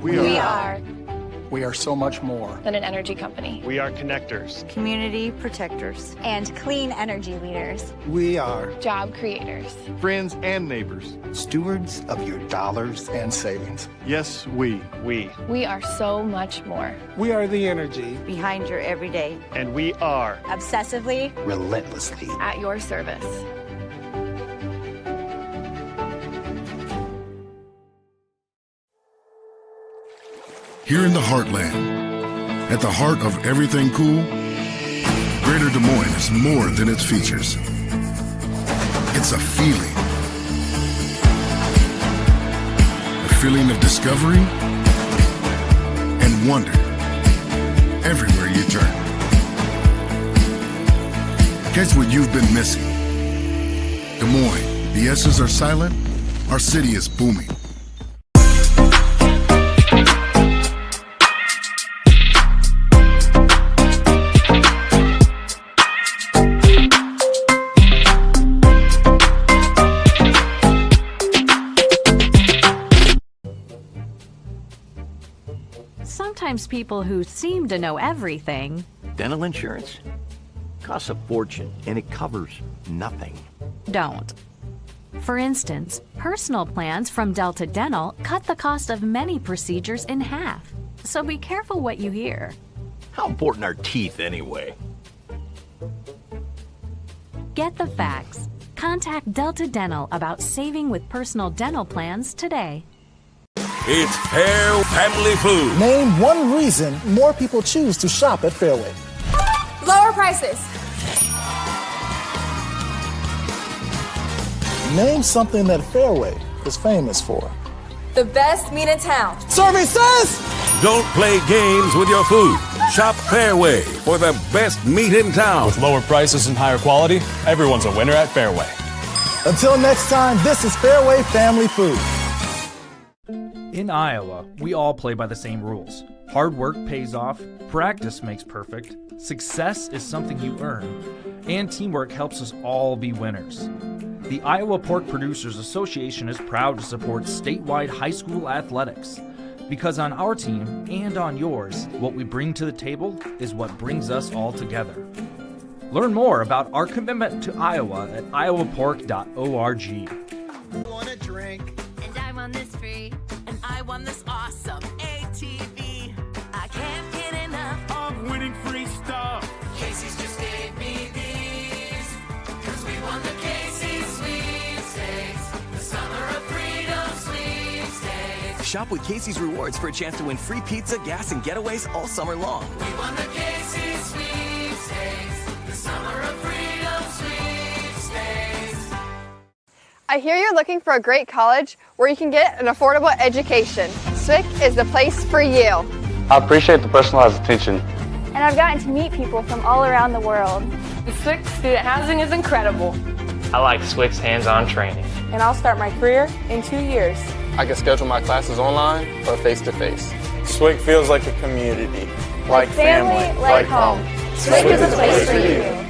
We are We are so much more than an energy company. We are connectors, community protectors, and clean energy leaders. We are Job creators. friends and neighbors, stewards of your dollars and savings. yes, we. We are so much more. We are the energy behind your everyday. And we are Obsessively, Relentlessly. At your service. Here in the heartland, at the heart of everything cool, Greater Des Moines is more than its features. It's a feeling. A feeling of discovery and wonder everywhere you turn. Catch what you've been missing. Des Moines, the S's are silent, our city is booming. Sometimes people who seem to know everything Dental insurance costs a fortune and it covers nothing. don't. For instance, personal plans from Delta Dental cut the cost of many procedures in half. So be careful what you hear. How important are teeth anyway? Get the facts. Contact Delta Dental about saving with personal dental plans today. It's Fair Family Food. Name one reason more people choose to shop at Fairway. Lower prices. Name something that Fairway is famous for. The best meat in town. Services! Don't play games with your food. Shop Fairway for the best meat in town. With lower prices and higher quality, everyone's a winner at Fairway. Until next time, this is Fairway Family Food. In Iowa, we all play by the same rules. Hard work pays off, practice makes perfect, success is something you earn, and teamwork helps us all be winners. The Iowa Pork Producers Association is proud to support statewide high school athletics. Because on our team and on yours, what we bring to the table is what brings us all together. Learn more about our commitment to Iowa at iowapork.org. I want a drink, and I want this free, and I want this awesome ATV. I can't get enough of winning free stuff. Casey's just gave me these, 'cause we won the Casey's sweepstakes, the Summer of Freedom sweepstakes. Shop with Casey's Rewards for a chance to win free pizza, gas, and getaways all summer long. We won the Casey's sweepstakes, the Summer of Freedom sweepstakes. I hear you're looking for a great college where you can get an affordable education. SWIC is the place for you. I appreciate the personalized attention. And I've gotten to meet people from all around the world. The SWIC student housing is incredible. I like SWIC's hands-on training. And I'll start my career in 2 years. I can schedule my classes online or face-to-face. SWIC feels like a community. Like family, like home. SWIC is a place for you.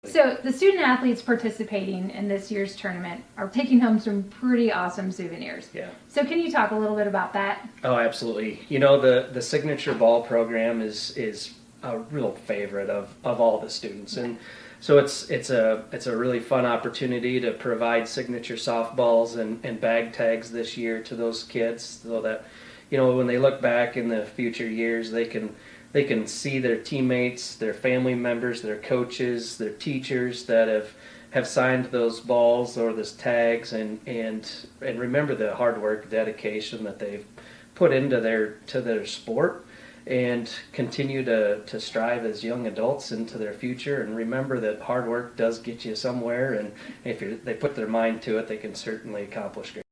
So the student athletes participating in this year's tournament are taking home some pretty awesome souvenirs. Yeah. So can you talk a little bit about that? Oh, absolutely. You know, the signature ball program is a real favorite of all the students, and so it's a really fun opportunity to provide signature softballs and bag tags this year to those kids, so that, you know, when they look back in the future years, they can see their teammates, their family members, their coaches, their teachers that have signed those balls or those tags, and remember the hard work, dedication that they've put into their sport, and continue to strive as young adults into their future, and remember that hard work does get you somewhere, and if they put their mind to it, they can certainly accomplish great.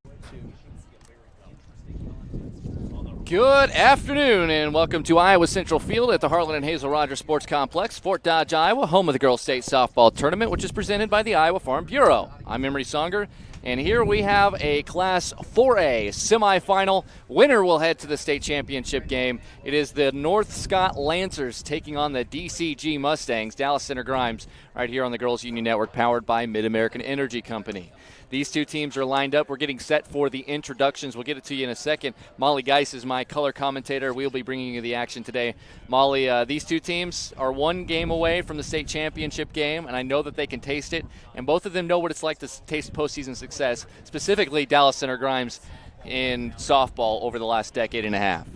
Good afternoon and welcome to Iowa Central Field at the Harlan and Hazel Rogers Sports Complex, Fort Dodge, Iowa, home of the Girls State Softball Tournament, which is presented by the Iowa Farm Bureau. I'm Emery Songer, and here we have a Class 4A semifinal. Winner will head to the state championship game. It is the North Scott Lancers taking on the DCG Mustangs. Dallas Center Grimes right here on the Girls Union Network, powered by Mid-American Energy Company. These two teams are lined up. We're getting set for the introductions. We'll get it to you in a second. Molly Geis is my color commentator. We'll be bringing you the action today. Molly, these two teams are one game away from the state championship game, and I know that they can taste it, and both of them know what it's like to taste postseason success, specifically Dallas Center Grimes in softball over the last decade and a half.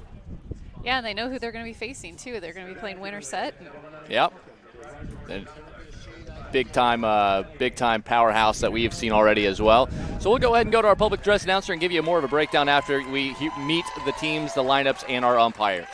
Yeah, and they know who they're going to be facing, too. They're going to be playing winner set. Yep. Big time powerhouse that we have seen already as well. So we'll go ahead and go to our public address announcer and give you more of a breakdown after we meet the teams, the lineups, and our umpires.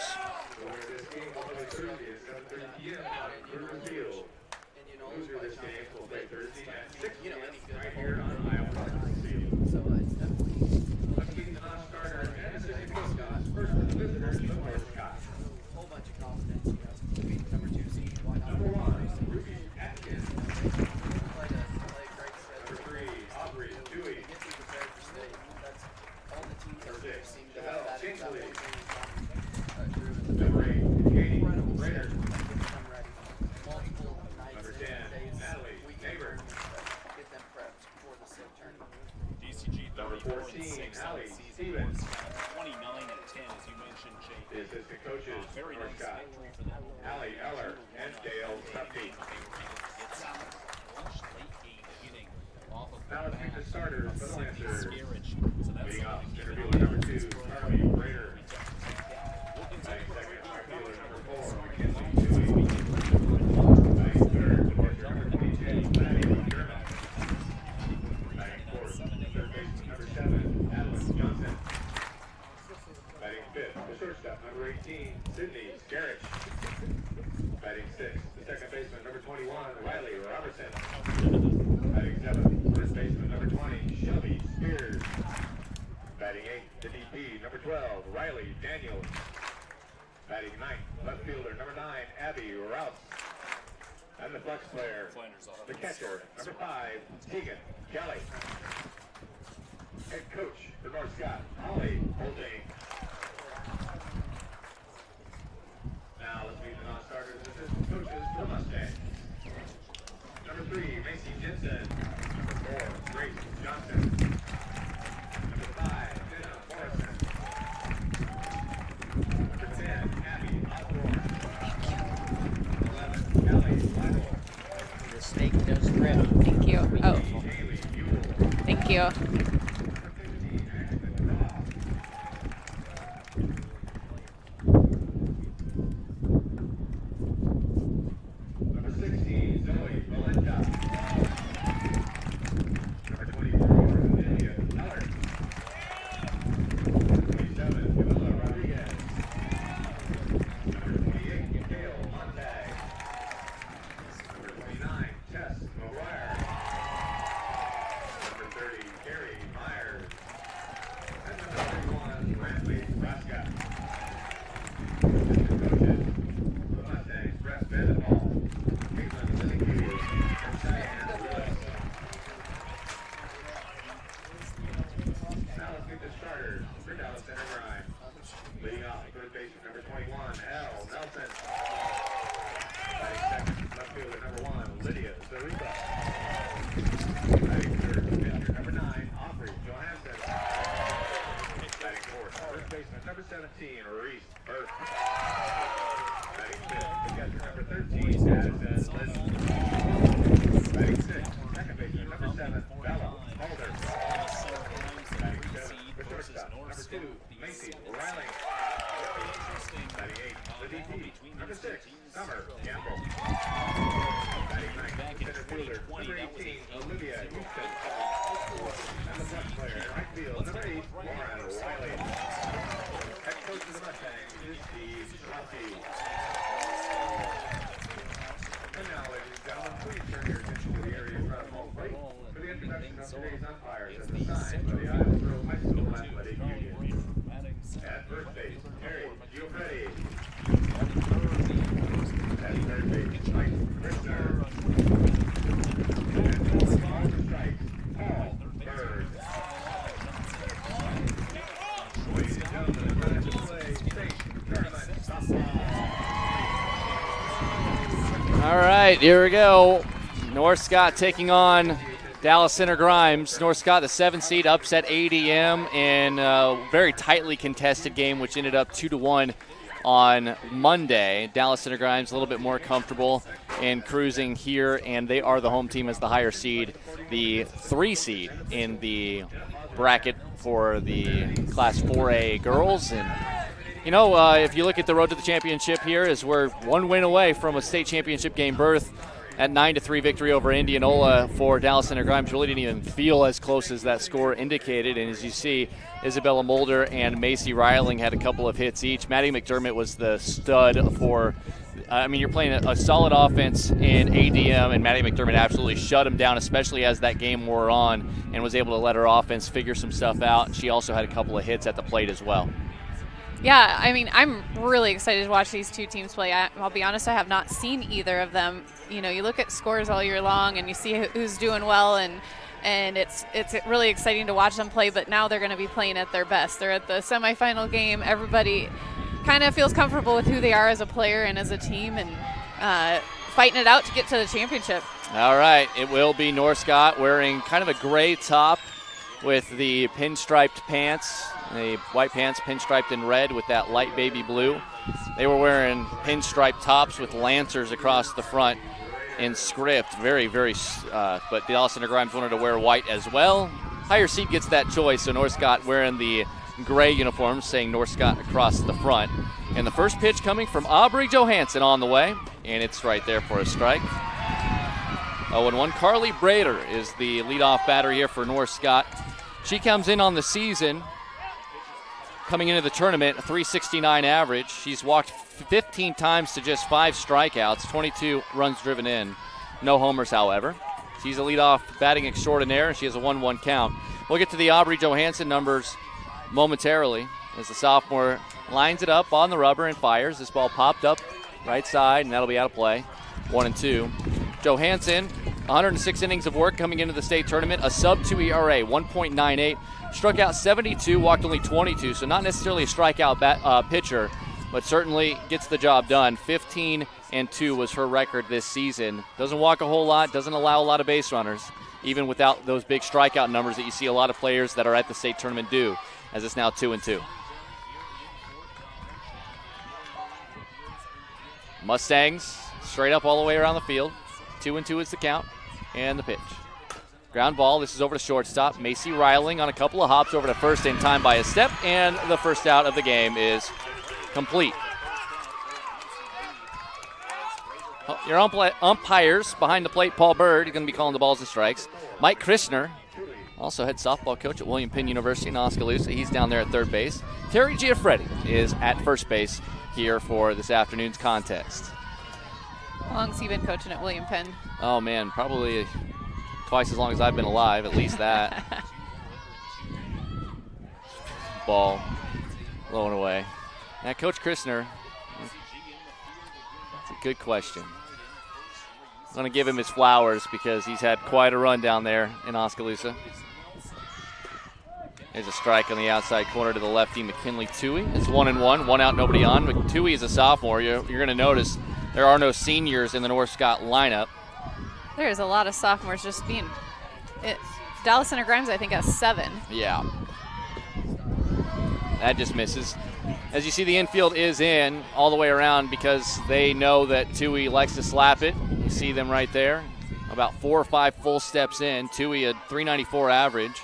Thank you. Oh. Thank you. At first base, Harry Giovanni. At third base, Mike Christner. And on strike, Paul Bird. Ladies and gentlemen, ready to play state tournament softball. All right, here we go. North Scott taking on Dallas Center Grimes. North Scott, the 7th seed, upset ADM in a very tightly contested game, which ended up 2-1 on Monday. Dallas Center Grimes a little bit more comfortable and cruising here, and they are the home team as the higher seed, the 3 seed in the bracket for the Class 4A girls. And you know, if you look at the road to the championship here, is we're one win away from a state championship game berth. At 9-3 victory over Indianola for Dallas Center Grimes. Really didn't even feel as close as that score indicated. And as you see, Isabella Mulder and Macy Riling had a couple of hits each. Maddie McDermott was the stud for, you're playing a solid offense in ADM, and Maddie McDermott absolutely shut him down, especially as that game wore on, and was able to let her offense figure some stuff out. She also had a couple of hits at the plate as well. Yeah, I'm really excited to watch these two teams play. I'll be honest, I have not seen either of them. You know, you look at scores all year long and you see who's doing well, and it's really exciting to watch them play, but now they're going to be playing at their best. They're at the semifinal game. Everybody kind of feels comfortable with who they are as a player and as a team, and fighting it out to get to the championship. All right, it will be North Scott wearing kind of a gray top with the pinstriped pants. The white pants pinstriped in red with that light baby blue. They were wearing pinstripe tops with lancers across the front in script. But Dallas Center Grimes wanted to wear white as well. Higher seed gets that choice, so North Scott wearing the gray uniforms saying North Scott across the front. And the first pitch coming from Aubrey Johansson on the way, and it's right there for a strike. 0-1. Carly Brader is the leadoff batter here for North Scott. She comes in on the season coming into the tournament, a .369 average. She's walked 15 times to just 5 strikeouts, 22 runs driven in. No homers, however. She's a leadoff batting extraordinaire, and she has a 1-1 count. We'll get to the Aubrey Johansson numbers momentarily as the sophomore lines it up on the rubber and fires. This ball popped up right side, and that'll be out of play. 1-2. Johansson, 106 innings of work coming into the state tournament, a sub-2 ERA, 1.98. Struck out 72, walked only 22, so not necessarily a strikeout pitcher, but certainly gets the job done. 15-2 was her record this season. Doesn't walk a whole lot, doesn't allow a lot of base runners, even without those big strikeout numbers that you see a lot of players that are at the state tournament do, as it's now 2-2. Mustangs straight up all the way around the field. 2-2 is the count, and the pitch. Ground ball, this is over to shortstop. Macy Riling on a couple of hops over to first in time by a step, and the first out of the game is complete. Your umpires behind the plate, Paul Bird, going to be calling the balls and strikes. Mike Christner, also head softball coach at William Penn University in Oskaloosa. He's down there at third base. Terry Giaffretti is at first base here for this afternoon's contest. How long has he been coaching at William Penn? Oh, man, probably twice as long as I've been alive, at least that. Ball blowing away. Now, Coach Christner, that's a good question. I'm going to give him his flowers because he's had quite a run down there in Oskaloosa. There's a strike on the outside corner to the lefty, McKinley Toohey. It's 1-1, 1 out, nobody on. Toohey is a sophomore. You're going to notice there are no seniors in the North Scott lineup. There's a lot of sophomores just being Dallas Center Grimes, I think, has 7. Yeah. That just misses. As you see, the infield is in all the way around because they know that Toohey likes to slap it. You see them right there. About 4 or 5 full steps in. Toohey, a .394 average.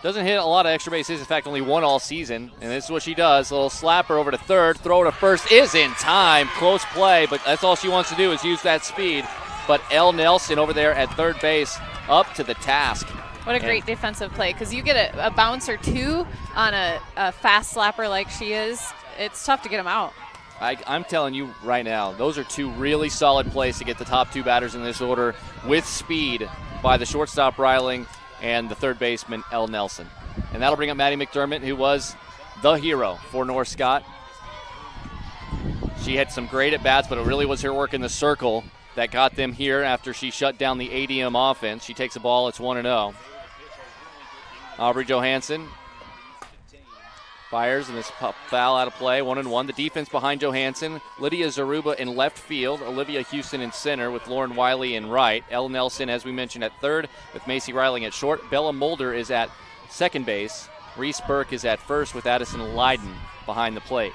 Doesn't hit a lot of extra base hits. In fact, only 1 all season. And this is what she does. A little slapper over to third. Throw to first is in time. Close play, but that's all she wants to do is use that speed. But Elle Nelson over there at third base up to the task. What a great defensive play, because you get a bounce or two on a fast slapper like she is. It's tough to get them out. I'm telling you right now, those are 2 really solid plays to get the top 2 batters in this order with speed by the shortstop Riling and the third baseman Elle Nelson. And that'll bring up Maddie McDermott, who was the hero for North Scott. She had some great at-bats, but it really was her work in the circle that got them here after she shut down the ADM offense. She takes a ball, it's 1-0. Aubrey Johansson fires, and this foul out of play, 1-1. The defense behind Johansson, Lydia Zaruba in left field, Olivia Houston in center with Lauren Wiley in right, Elle Nelson, as we mentioned, at third with Macy Riling at short. Bella Mulder is at second base. Reese Burke is at first with Addison Leiden behind the plate.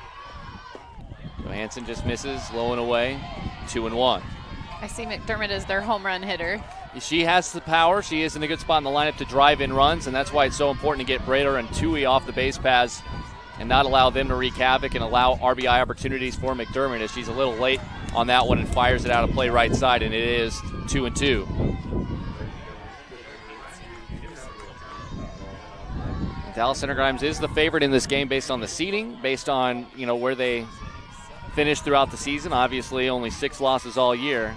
Johansson just misses, low and away, 2-1. I see McDermott as their home run hitter. She has the power. She is in a good spot in the lineup to drive in runs, and that's why it's so important to get Brader and Tui off the base paths and not allow them to wreak havoc and allow RBI opportunities for McDermott, as she's a little late on that one and fires it out of play right side, and it is 2-2. Dallas Center Grimes is the favorite in this game based on the seeding, based on where they finished throughout the season. Obviously, only 6 losses all year.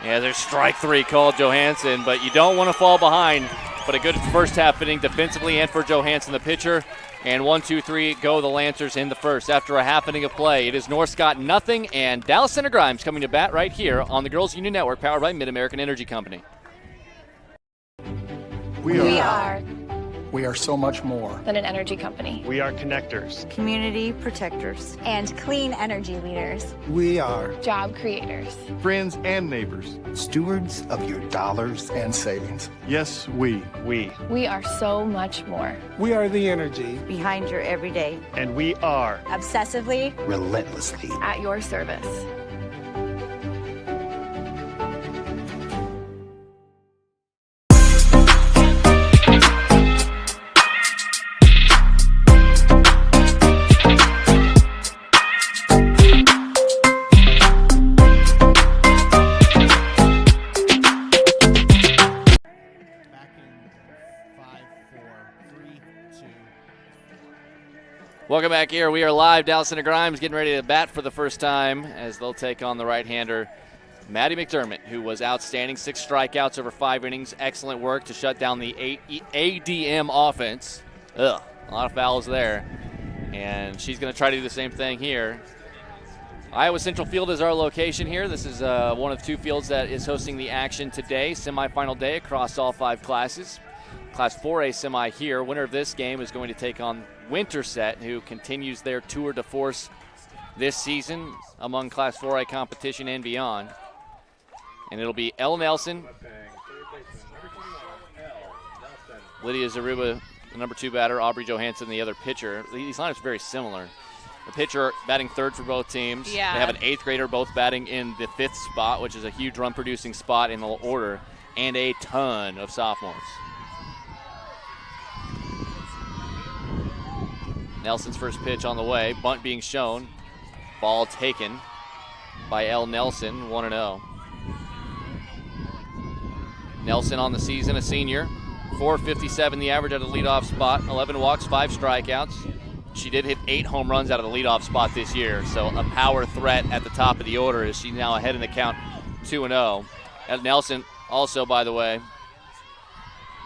Yeah, there's strike 3 called Johansson, but you don't want to fall behind. But a good first half inning defensively and for Johansson, the pitcher. And 1-2-3 go the Lancers in the first. After a half inning of play, it is North Scott nothing, and Dallas Center Grimes coming to bat right here on the Girls Union Network, powered by Mid-American Energy Company. We are so much more than an energy company. We are connectors, community protectors, and clean energy leaders. We are Job creators. Friends and neighbors. Stewards of your dollars and savings. Yes, we. We are so much more. We are the energy behind your everyday. And we are Obsessively, relentlessly at your service. Welcome back here. We are live. Dallas Center Grimes getting ready to bat for the first time as they'll take on the right-hander, Maddie McDermott, who was outstanding. 6 strikeouts over 5 innings. Excellent work to shut down the ADM offense. A lot of fouls there. And she's going to try to do the same thing here. Iowa Central Field is our location here. This is one of 2 fields that is hosting the action today. Semifinal day across all 5 classes. Class 4A semi here. Winner of this game is going to take on Winterset, who continues their tour de force this season among Class 4A competition and beyond. And it'll be Elle Nelson, Lydia Zaruba, the number 2 batter, Aubrey Johansson, the other pitcher. These lineups are very similar. The pitcher batting third for both teams. Yeah. They have an 8th grader both batting in the 5th spot, which is a huge run-producing spot in the order, and a ton of sophomores. Nelson's first pitch on the way. Bunt being shown. Ball taken by Elle Nelson, 1-0. Nelson on the season, a senior. .457 the average out of the leadoff spot. 11 walks, 5 strikeouts. She did hit 8 home runs out of the leadoff spot this year, so a power threat at the top of the order as she's now ahead in the count, 2-0. Elle Nelson also, by the way,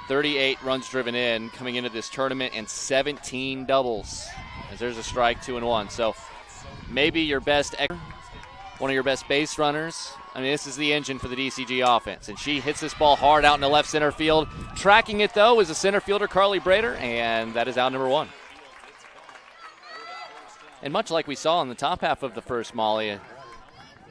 38 runs driven in coming into this tournament and 17 doubles. As there's a strike, 2-1. So maybe your best, one of your best base runners. I mean, this is the engine for the DCG offense. And she hits this ball hard out in the left center field. Tracking it, though, is the center fielder, Carly Brader, and that is out number 1. And much like we saw in the top half of the first, Molly,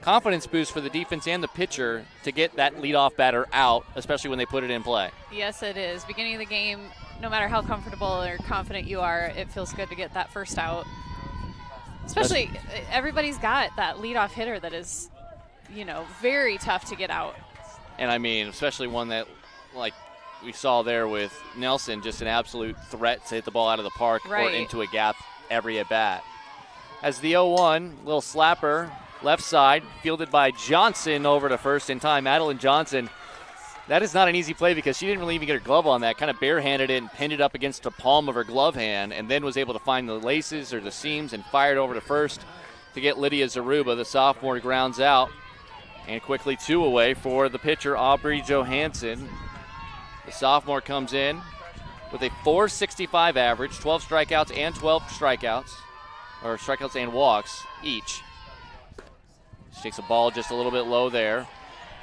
confidence boost for the defense and the pitcher to get that leadoff batter out, especially when they put it in play. Yes, it is. Beginning of the game, no matter how comfortable or confident you are, it feels good to get that first out. Especially, everybody's got that leadoff hitter that is, very tough to get out. And I mean, especially one that, like we saw there with Nelson, just an absolute threat to hit the ball out of the park or into a gap every at bat. As the 0-1, little slapper, left side, fielded by Johnson over to first in time. Madeline Johnson, that is not an easy play because she didn't really even get her glove on that. Kind of barehanded it and pinned it up against the palm of her glove hand, and then was able to find the laces or the seams and fired over to first to get Lydia Zaruba. The sophomore grounds out, and quickly 2 away for the pitcher, Aubrey Johansson. The sophomore comes in with a .465 average, 12 strikeouts and 12 strikeouts, or strikeouts and walks each. She takes a ball just a little bit low there.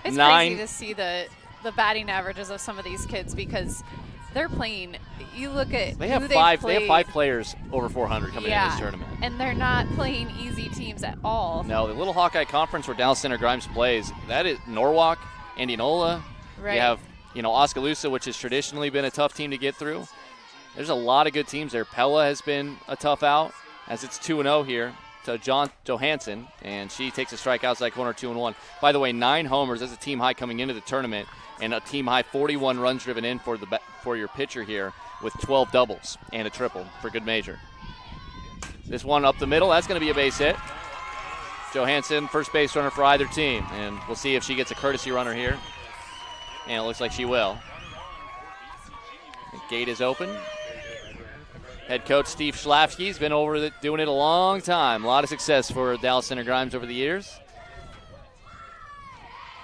It's crazy to see the batting averages of some of these kids because they're playing. You look at they have who five. played, they have 5 players over 400 coming into this tournament, and they're not playing easy teams at all. No, the Little Hawkeye Conference where Dallas Center Grimes plays, that is Norwalk, Indianola. Right. You have Oskaloosa, which has traditionally been a tough team to get through. There's a lot of good teams there. Pella has been a tough out as it's 2-0 here to Johansson, and she takes a strike outside corner 2-1. By the way, 9 homers. That's a team high coming into the tournament, and a team high 41 runs driven in for your pitcher here with 12 doubles and a triple for good measure. This one up the middle, that's going to be a base hit. Johansson, first base runner for either team, and we'll see if she gets a courtesy runner here, and it looks like she will. The gate is open. Head coach Steve Schlafsky's been doing it a long time. A lot of success for Dallas Center Grimes over the years.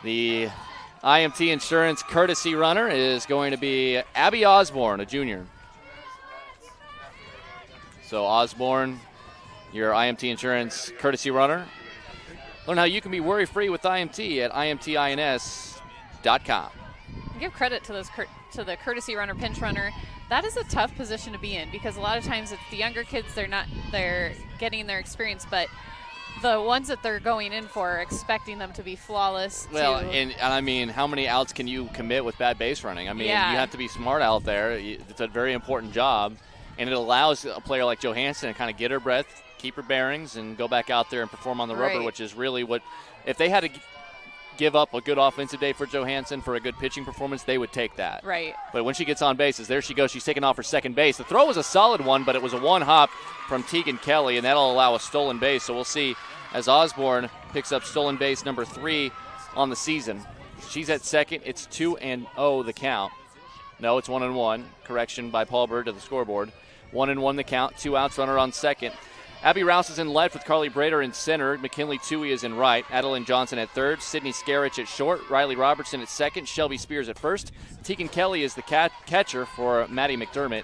The IMT Insurance courtesy runner is going to be Abby Osborne, a junior. So Osborne, your IMT Insurance courtesy runner. Learn how you can be worry-free with IMT at imtins.com. Give credit to the courtesy runner, pinch runner. That is a tough position to be in because a lot of times it's the younger kids, they're getting their experience, but the ones that they're going in for are expecting them to be flawless. Well, and I mean, how many outs can you commit with bad base running? I mean, you have to be smart out there. It's a very important job, and it allows a player like Johansson to kind of get her breath, keep her bearings, and go back out there and perform on the rubber, which is really what – if they had to give up a good offensive day for Johansson for a good pitching performance, they would take that. Right. But when she gets on bases, there she goes. She's taking off for second base. The throw was a solid one, but it was a one-hop from Tegan Kelly, and that'll allow a stolen base. So we'll see as Osborne picks up stolen base number 3 on the season. She's at second. It's 2-0 the count. No, it's 1-1. Correction by Paul Bird to the scoreboard. 1-1 the count. 2 outs, runner on second. Abby Rouse is in left with Carly Brader in center. McKinley Toohey is in right. Adeline Johnson at third. Sydney Scarich at short. Riley Robertson at second. Shelby Spears at first. Tegan Kelly is the catcher for Maddie McDermott.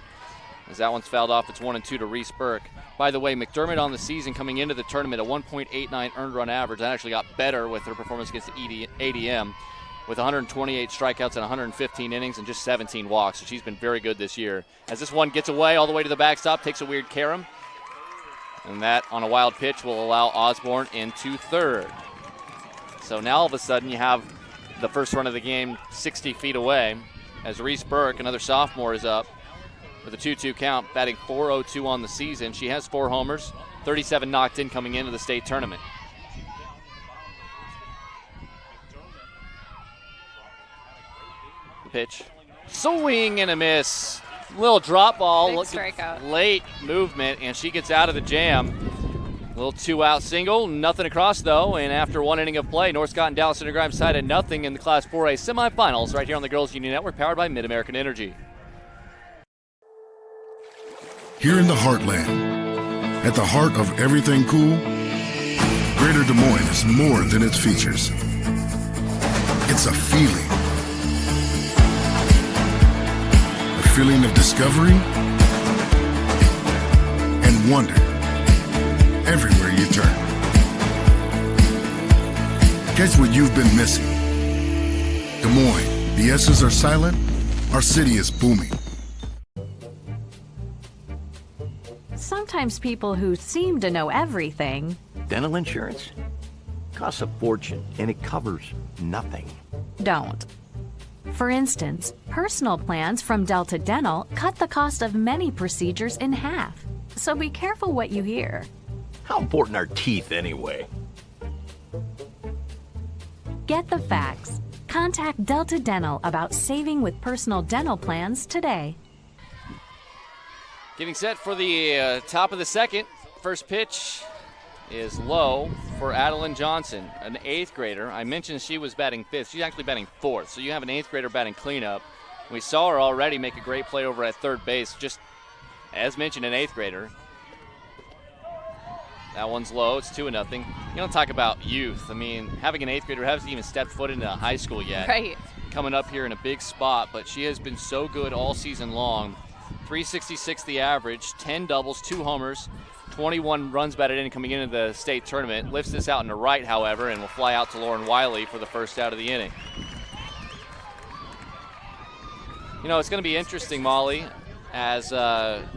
As that one's fouled off, it's 1-2 to Reese Burke. By the way, McDermott on the season coming into the tournament, a 1.89 earned run average. That actually got better with her performance against the ADM with 128 strikeouts and 115 innings and just 17 walks. So she's been very good this year. As this one gets away all the way to the backstop, takes a weird carom. And that, on a wild pitch, will allow Osborne into third. So now all of a sudden you have the first run of the game 60 feet away as Reese Burke, another sophomore, is up with a 2-2 count, batting .402 on the season. She has 4 homers, 37 knocked in coming into the state tournament. The pitch. Swing and a miss. Little drop ball. Big strikeout. Late movement, and she gets out of the jam. Little 2-out single, nothing across though, and after 1 inning of play, North Scott and Dallas Center Grimes tied at nothing in the Class 4A semifinals right here on the Girls Union Network, powered by Mid-American Energy. Here in the heartland, at the heart of everything cool, Greater Des Moines is more than its features. It's a feeling. A feeling of discovery and wonder everywhere you turn. Catch what you've been missing. Des Moines, the S's are silent, our city is booming. Sometimes people who seem to know everything Dental insurance costs a fortune, and it covers nothing. don't. For instance, personal plans from Delta Dental cut the cost of many procedures in half. So be careful what you hear. How important are teeth anyway? Get the facts. Contact Delta Dental about saving with personal dental plans today. Getting set for the top of the second. First pitch is low for Adeline Johnson, an 8th grader. I mentioned she was batting 5th. She's actually batting 4th. So you have an 8th grader batting cleanup. We saw her already make a great play over at third base, just as mentioned, an 8th grader. That one's low. It's 2-0. You don't talk about youth. I mean, having an 8th grader who hasn't even stepped foot into high school yet. Right. Coming up here in a big spot, but she has been so good all season long. .366 the average, 10 doubles, 2 homers, 21 runs batted in coming into the state tournament. Lifts this out into right, however, and will fly out to Lauren Wiley for the first out of the inning. You know, it's going to be interesting, Molly, as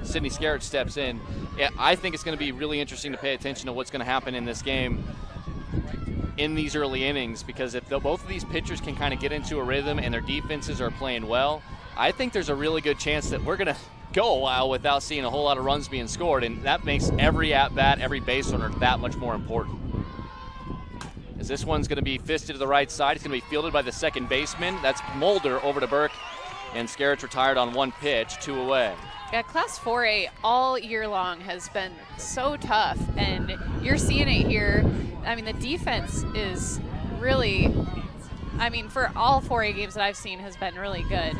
Sydney Skerrett steps in. Yeah, I think it's going to be really interesting to pay attention to what's going to happen in this game in these early innings, because if both of these pitchers can kind of get into a rhythm and their defenses are playing well, I think there's a really good chance that we're going to go a while without seeing a whole lot of runs being scored, and that makes every at-bat, every base runner that much more important. As this one's going to be fisted to the right side, it's going to be fielded by the second baseman. That's Mulder over to Burke, and Skerritt's retired on 1 pitch, 2 away. Yeah, Class 4A all year long has been so tough, and you're seeing it here. I mean, the defense is really, I mean, for all 4A games that I've seen, has been really good.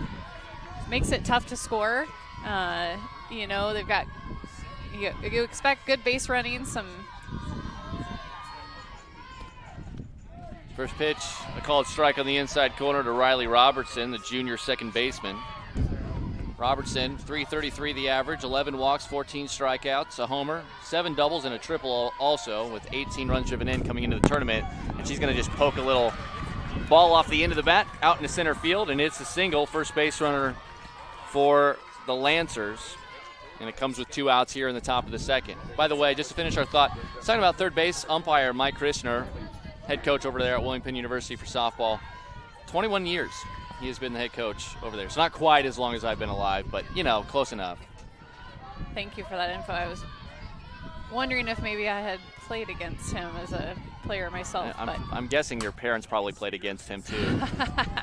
Makes it tough to score. You know, they've got, you expect good base running, some. First pitch, a called strike on the inside corner to Riley Robertson, the junior second baseman. Robertson, .333 the average, 11 walks, 14 strikeouts, a homer, 7 doubles, and a triple also, with 18 runs driven in coming into the tournament. And she's going to just poke a little ball off the end of the bat out into center field, and it's a single, first base runner for the Lancers. And it comes with 2 outs here in the top of the second. By the way, just to finish our thought, talking about third base umpire Mike Krishner, head coach over there at William Penn University for softball. 21 years he has been the head coach over there. It's not quite as long as I've been alive, but, you know, close enough. Thank you for that info. I was wondering if maybe I had played against him as a player myself. I'm guessing your parents probably played against him, too.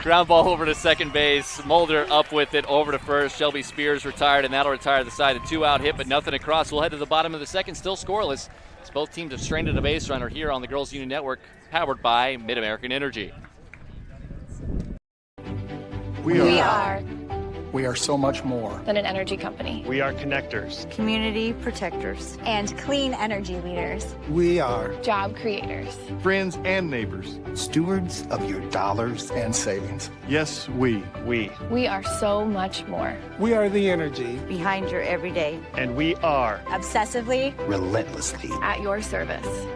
Ground ball over to second base. Mulder up with it, over to first. Shelby Spears retired, and that'll retire the side. A 2-out hit, but nothing across. We'll head to the bottom of the second, still scoreless. As both teams have stranded a base runner here on the Girls Union Network, powered by Mid-American Energy. We are so much more than an energy company. We are connectors, community protectors, and clean energy leaders. We are Job creators, friends and neighbors, stewards of your dollars and savings. Yes, we. We are so much more. We are the energy behind your everyday. And we are Obsessively, relentlessly at your service.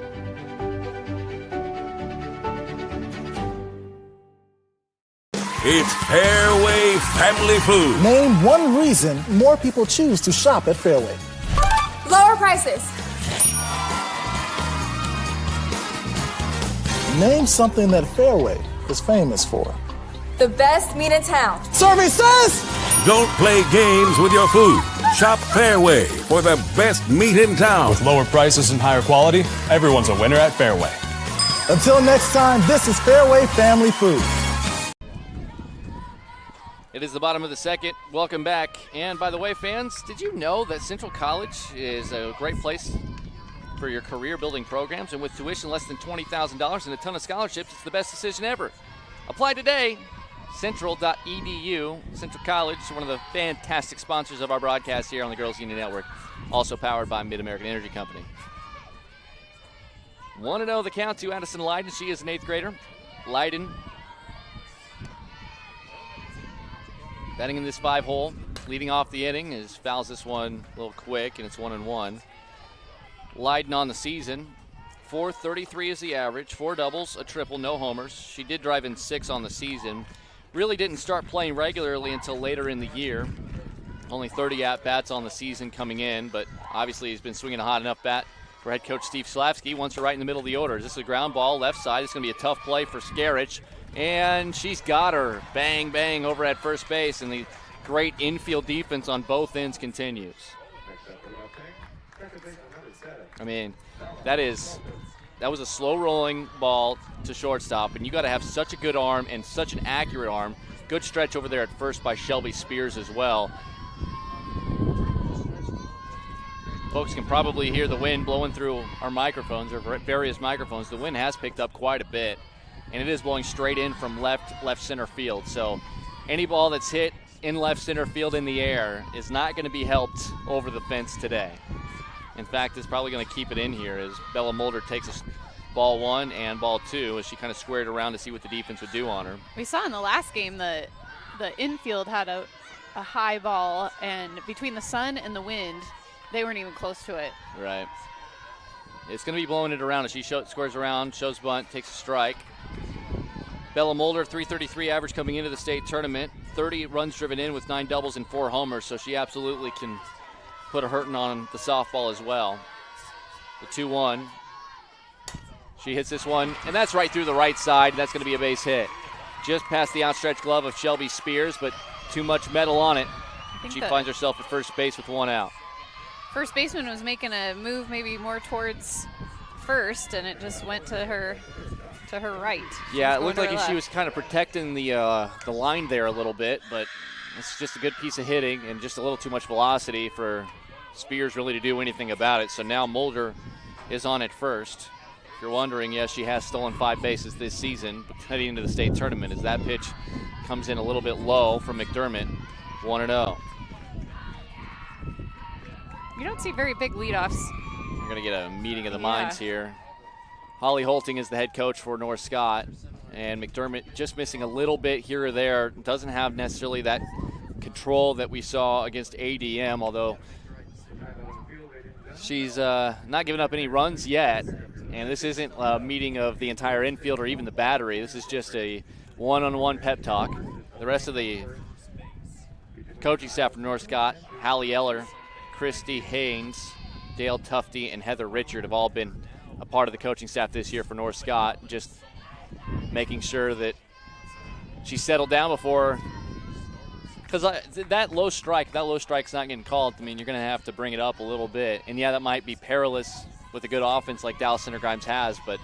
It's Fairway Family Food. Name one reason more people choose to shop at Fairway. Lower prices. Name something that Fairway is famous for. The best meat in town. Services! Don't play games with your food. Shop Fairway for the best meat in town. With lower prices and higher quality, everyone's a winner at Fairway. Until next time, this is Fairway Family Food. It is the bottom of the second. Welcome back. And by the way, fans, did you know that Central College is a great place for your career-building programs? And with tuition less than $20,000 and a ton of scholarships, it's the best decision ever. Apply today. Central.edu. Central College, one of the fantastic sponsors of our broadcast here on the Girls Union Network. Also powered by Mid-American Energy Company. 1-0 the count to Addison Leiden. She is an 8th grader. Leiden batting in this 5-hole, leading off the inning, is fouls this one a little quick, and it's 1-1. Leiden on the season, .433 is the average, 4 doubles, a triple, no homers. She did drive in 6 on the season. Really didn't start playing regularly until later in the year. Only 30 at-bats on the season coming in, but obviously he's been swinging a hot enough bat for head coach Steve Slavsky. Wants her right in the middle of the order. This is a ground ball, left side. It's going to be a tough play for Skerrich. And she's got her. Bang, bang over at first base. And the great infield defense on both ends continues. I mean, that was a slow-rolling ball to shortstop. And you got to have such a good arm and such an accurate arm. Good stretch over there at first by Shelby Spears as well. Folks can probably hear the wind blowing through our microphones, or various microphones. The wind has picked up quite a bit. And it is blowing straight in from left center field. So any ball that's hit in left center field in the air is not going to be helped over the fence today. In fact, it's probably going to keep it in here as Bella Mulder takes ball 1 and ball 2 as she kind of squared around to see what the defense would do on her. We saw in the last game the infield had a a high ball, and between the sun and the wind, they weren't even close to it. Right. It's going to be blowing it around as she squares around, shows bunt, takes a strike. Bella Mulder, 333 average coming into the state tournament, 30 runs driven in with 9 doubles and 4 homers, so she absolutely can put a hurting on the softball as well. The 2-1. She hits this one, and that's right through the right side. That's going to be a base hit. Just past the outstretched glove of Shelby Spears, but too much metal on it. She finds herself at first base with 1 out. First baseman was making a move maybe more towards first, and it just went to her right. Yeah, it looked like she was kind of protecting the line there a little bit, but it's just a good piece of hitting and just a little too much velocity for Spears really to do anything about it. So now Mulder is on at first. If you're wondering, yes, she has stolen 5 bases this season, but heading into the state tournament as that pitch comes in a little bit low from McDermott, 1-0. You don't see very big leadoffs. You're going to get a meeting of the minds here. Holly Holting is the head coach for North Scott, and McDermott just missing a little bit here or there. Doesn't have necessarily that control that we saw against ADM, although she's not giving up any runs yet. And this isn't a meeting of the entire infield or even the battery. This is just a one-on-one pep talk. The rest of the coaching staff from North Scott, Hallie Eller, Christy Haynes, Dale Tufty, and Heather Richard have all been a part of the coaching staff this year for North Scott, just making sure that she settled down before, because that low strike's not getting called. I mean, you're going to have to bring it up a little bit, and yeah, that might be perilous with a good offense like Dallas Center Grimes has, but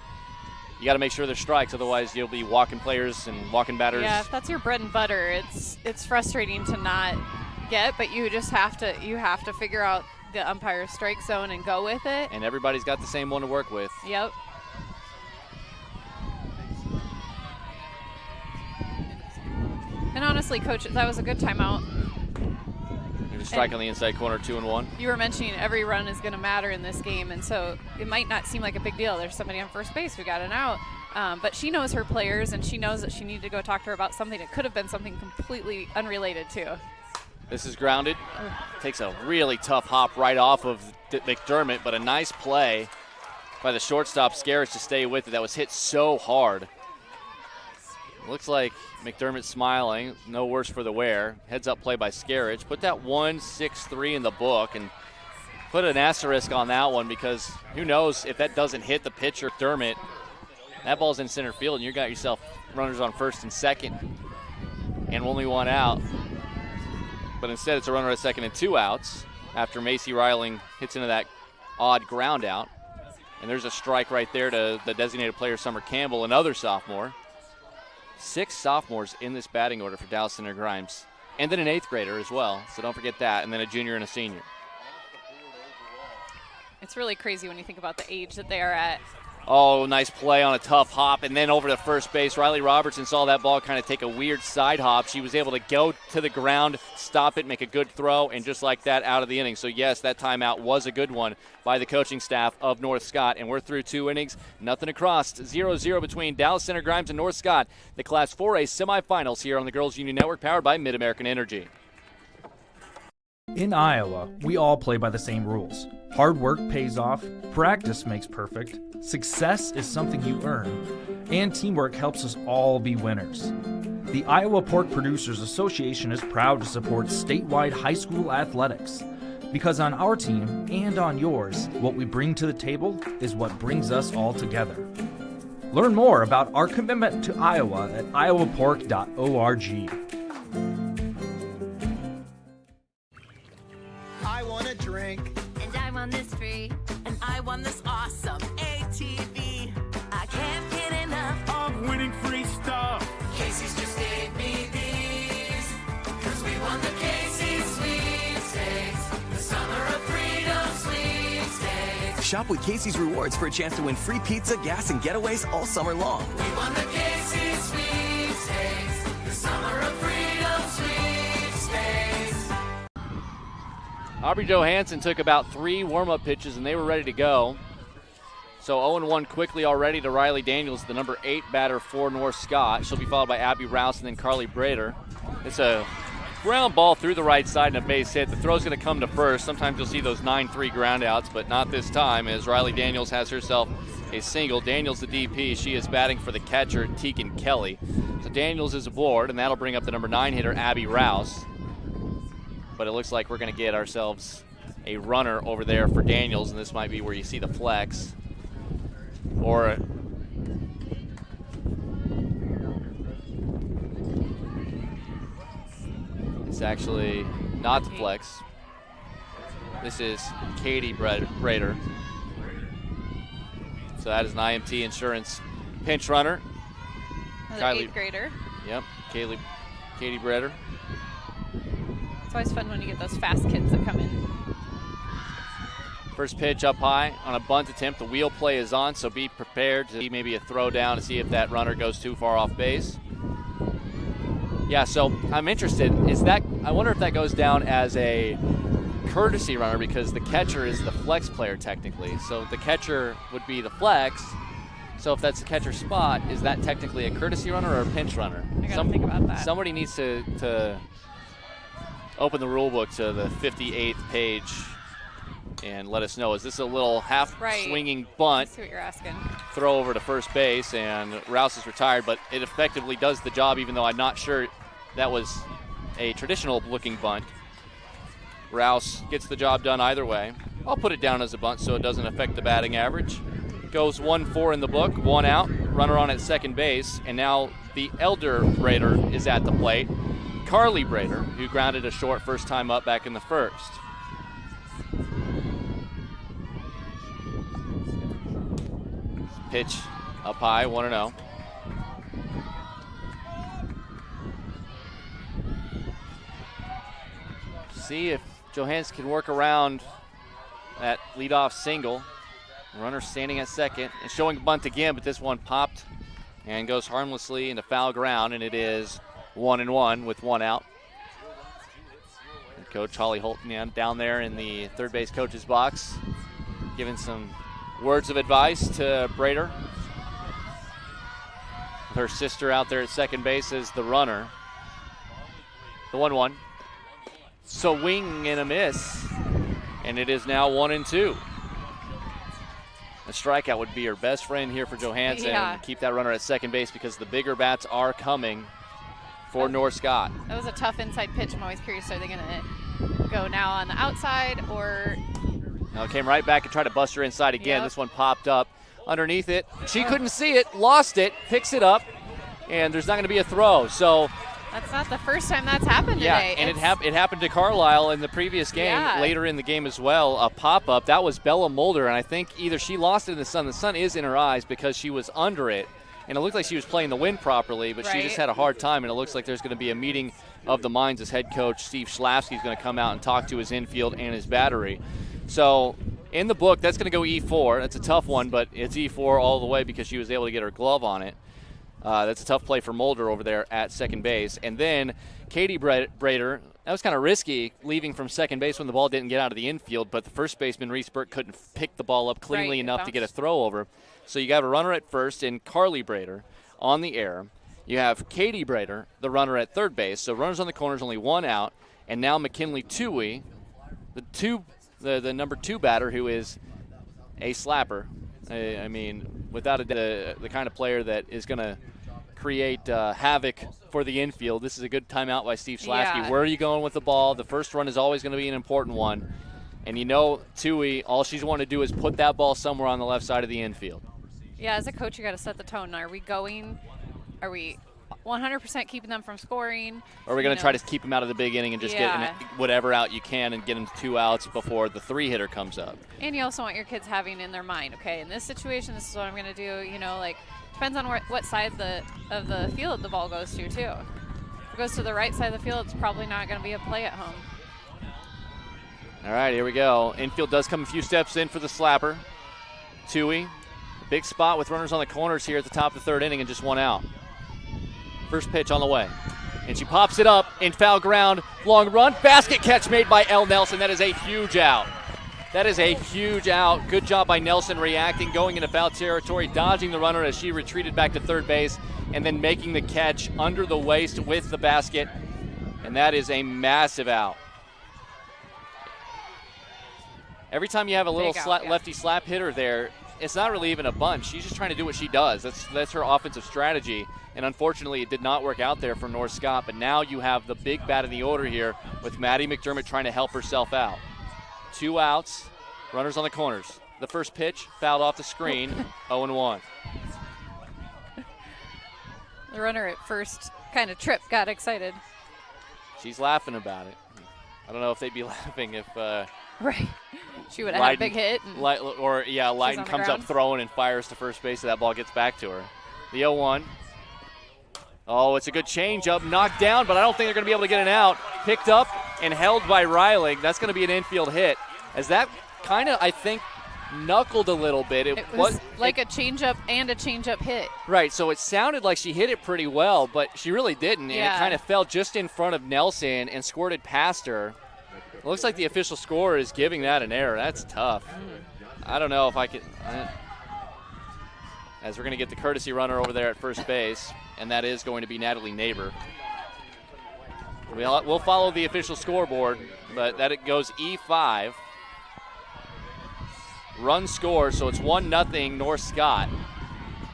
you got to make sure there's strikes, otherwise you'll be walking players and walking batters. Yeah, if that's your bread and butter, it's frustrating to not get, but you just have to figure out the umpire's strike zone and go with it. And everybody's got the same one to work with. Yep. And honestly, Coach, that was a good timeout. There's a strike on the inside corner, 2-1. You were mentioning every run is going to matter in this game, and so it might not seem like a big deal. There's somebody on first base who got an out, but she knows her players, and she knows that she needed to go talk to her about something that could have been something completely unrelated to. This is grounded. Takes a really tough hop right off of McDermott, but a nice play by the shortstop, Scarich, to stay with it. That was hit so hard. Looks like McDermott smiling. No worse for the wear. Heads up play by Scarich. Put that 1-6-3 in the book and put an asterisk on that one, because who knows if that doesn't hit the pitcher, McDermott. That ball's in center field, and you got yourself runners on first and second and only 1 out. But instead it's a runner at second and 2 outs after Macy Reiling hits into that odd ground out. And there's a strike right there to the designated player, Summer Campbell, another sophomore. 6 sophomores in this batting order for Dallas Center Grimes. And then an 8th grader as well, so don't forget that. And then a junior and a senior. It's really crazy when you think about the age that they are at. Oh, nice play on a tough hop, and then over to first base. Riley Robertson saw that ball kind of take a weird side hop. She was able to go to the ground, stop it, make a good throw, and just like that, out of the inning. So, yes, that timeout was a good one by the coaching staff of North Scott, and we're through 2 innings. Nothing across. 0-0 between Dallas Center Grimes and North Scott. The Class 4A semifinals here on the Girls Union Network, powered by Mid-American Energy. In Iowa, we all play by the same rules. Hard work pays off, practice makes perfect, success is something you earn, and teamwork helps us all be winners. The Iowa Pork Producers Association is proud to support statewide high school athletics, because on our team and on yours, what we bring to the table is what brings us all together. Learn more about our commitment to Iowa at iowapork.org. I want a drink. And I want this free. And I want this awesome ATV. I can't get enough of winning free stuff. Casey's just gave me these. Cause we won the Casey's sweepstakes. The summer of freedom sweepstakes. Shop with Casey's Rewards for a chance to win free pizza, gas, and getaways all summer long. We won the Casey's sweepstakes. The summer of freedom sweepstakes. Aubrey Johansson took about 3 warm-up pitches, and they were ready to go. So 0-1 quickly already to Riley Daniels, the number 8 batter for North Scott. She'll be followed by Abby Rouse and then Carly Brader. It's a ground ball through the right side and a base hit. The throw's going to come to first. Sometimes you'll see those 9-3 ground outs, but not this time, as Riley Daniels has herself a single. Daniels the DP. She is batting for the catcher, Tegan Kelly. So Daniels is aboard, and that'll bring up the number 9 hitter, Abby Rouse. But it looks like we're going to get ourselves a runner over there for Daniels, and this might be where you see the flex. Or it's actually not the flex. This is Katie Brader. So that is an IMT Insurance pinch runner. Another 8th grader. Yep, Katie Brader. It's always fun when you get those fast kids that come in. First pitch up high on a bunt attempt. The wheel play is on, so be prepared to see maybe a throw down to see if that runner goes too far off base. Yeah, so I'm interested. I wonder if that goes down as a courtesy runner because the catcher is the flex player technically. So the catcher would be the flex. So if that's the catcher spot, is that technically a courtesy runner or a pinch runner? I gotta think about that. Somebody needs to open the rule book to the 58th page and let us know. Is this a little half-swinging bunt? I see what you're asking. Throw over to first base, and Rouse is retired, but it effectively does the job, even though I'm not sure that was a traditional-looking bunt. Rouse gets the job done either way. I'll put it down as a bunt so it doesn't affect the batting average. Goes 1-4 in the book, 1 out, runner on at second base, and now the elder Brader is at the plate. Carly Brader, who grounded a short first time up back in the first. Pitch up high, 1-0. See if Johannes can work around that leadoff single. Runner standing at second and showing bunt again, but this one popped and goes harmlessly into foul ground, and it is 1-1 with 1 out. And Coach Holly Holton down there in the third base coach's box, giving some words of advice to Brader. Her sister out there at second base is the runner. The 1-1. Swing and a miss, and it is now 1-2. A strikeout would be her best friend here for Johansson. Yeah. Keep that runner at second base because the bigger bats are coming for North Scott. That was a tough inside pitch. I'm always curious, are they going to go now on the outside or? No, came right back and tried to bust her inside again. Yep. This one popped up underneath it. She couldn't see it, lost it, picks it up, and there's not going to be a throw. So that's not the first time that's happened today. And it happened to Carlisle in the previous game, later in the game as well. A pop-up, that was Bella Mulder, and I think either she lost it in the sun. The sun is in her eyes because she was under it, and it looked like she was playing the wind properly, but she just had a hard time, and it looks like there's going to be a meeting of the minds as head coach Steve Schlavsky is going to come out and talk to his infield and his battery. So in the book, that's going to go E4. That's a tough one, but it's E4 all the way because she was able to get her glove on it. That's a tough play for Mulder over there at second base. And then Katie Brader, that was kind of risky, leaving from second base when the ball didn't get out of the infield, but the first baseman, Reese Burke, couldn't pick the ball up cleanly enough to get a throw over. So you got a runner at first and Carly Brader on the air. You have Katie Brader, the runner at third base. So runners on the corners, only 1 out. And now McKinley Toohey, the number 2 batter, who is a slapper. I mean, without the kind of player that is going to create havoc for the infield. This is a good timeout by Steve Schlavsky. Yeah. Where are you going with the ball? The first run is always going to be an important one. And you know, Toohey, all she's wanting to do is put that ball somewhere on the left side of the infield. Yeah, as a coach, you got to set the tone. Are we 100% keeping them from scoring? Or are we going to try to keep them out of the big inning and just get whatever out you can and get them 2 outs before the 3-hitter comes up? And you also want your kids having in their mind, okay, in this situation, this is what I'm going to do. You know, like, depends on what side of the field the ball goes to, too. If it goes to the right side of the field, it's probably not going to be a play at home. All right, here we go. Infield does come a few steps in for the slapper. Toohey, big spot with runners on the corners here at the top of the 3rd inning and just 1 out. First pitch on the way. And she pops it up in foul ground. Long run. Basket catch made by Elle Nelson. That is a huge out. That is a huge out. Good job by Nelson reacting, going into foul territory, dodging the runner as she retreated back to third base, and then making the catch under the waist with the basket. And that is a massive out. Every time you have a little lefty slap hitter there, it's not really even a bunch. She's just trying to do what she does. That's her offensive strategy. And unfortunately, it did not work out there for North Scott. But now you have the big bat in the order here with Maddie McDermott trying to help herself out. 2 outs, runners on the corners. The first pitch fouled off the screen, 0-1. The runner at first kind of tripped, got excited. She's laughing about it. I don't know if they'd be laughing if right. She would have had a big hit. Leiden comes up throwing and fires to first base, so that ball gets back to her. The 0-1. Oh, it's a good changeup, knocked down, but I don't think they're going to be able to get it out. Picked up and held by Reiling. That's going to be an infield hit. As that kind of, I think, knuckled a little bit. It was like a changeup and a changeup hit. Right, so it sounded like she hit it pretty well, but she really didn't. And it kind of fell just in front of Nelson and squirted past her. It looks like the official score is giving that an error. That's tough. I don't know if I could. As we're going to get the courtesy runner over there at first base, and that is going to be Natalie Neighbor. We'll follow the official scoreboard, but that it goes E5. Run score, so it's 1-0 North Scott.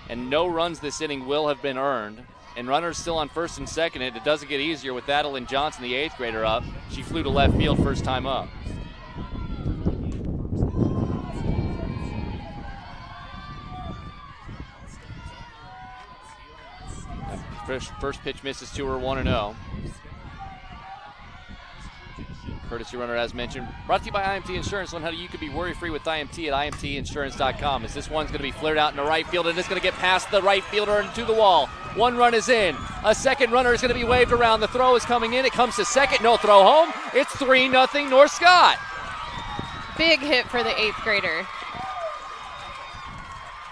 And no runs this inning will have been earned. And runners still on first and second. It doesn't get easier with Adeline Johnson, the 8th grader, up. She flew to left field first time up. First pitch misses to her, 1-0. Courtesy runner, as mentioned, brought to you by IMT Insurance. Learn how you could be worry-free with IMT at IMTinsurance.com. As this one's going to be flared out in the right field, and it's going to get past the right fielder and to the wall. 1 run is in. A second runner is going to be waved around. The throw is coming in. It comes to second. No throw home. It's 3-0 North Scott. Big hit for the 8th grader.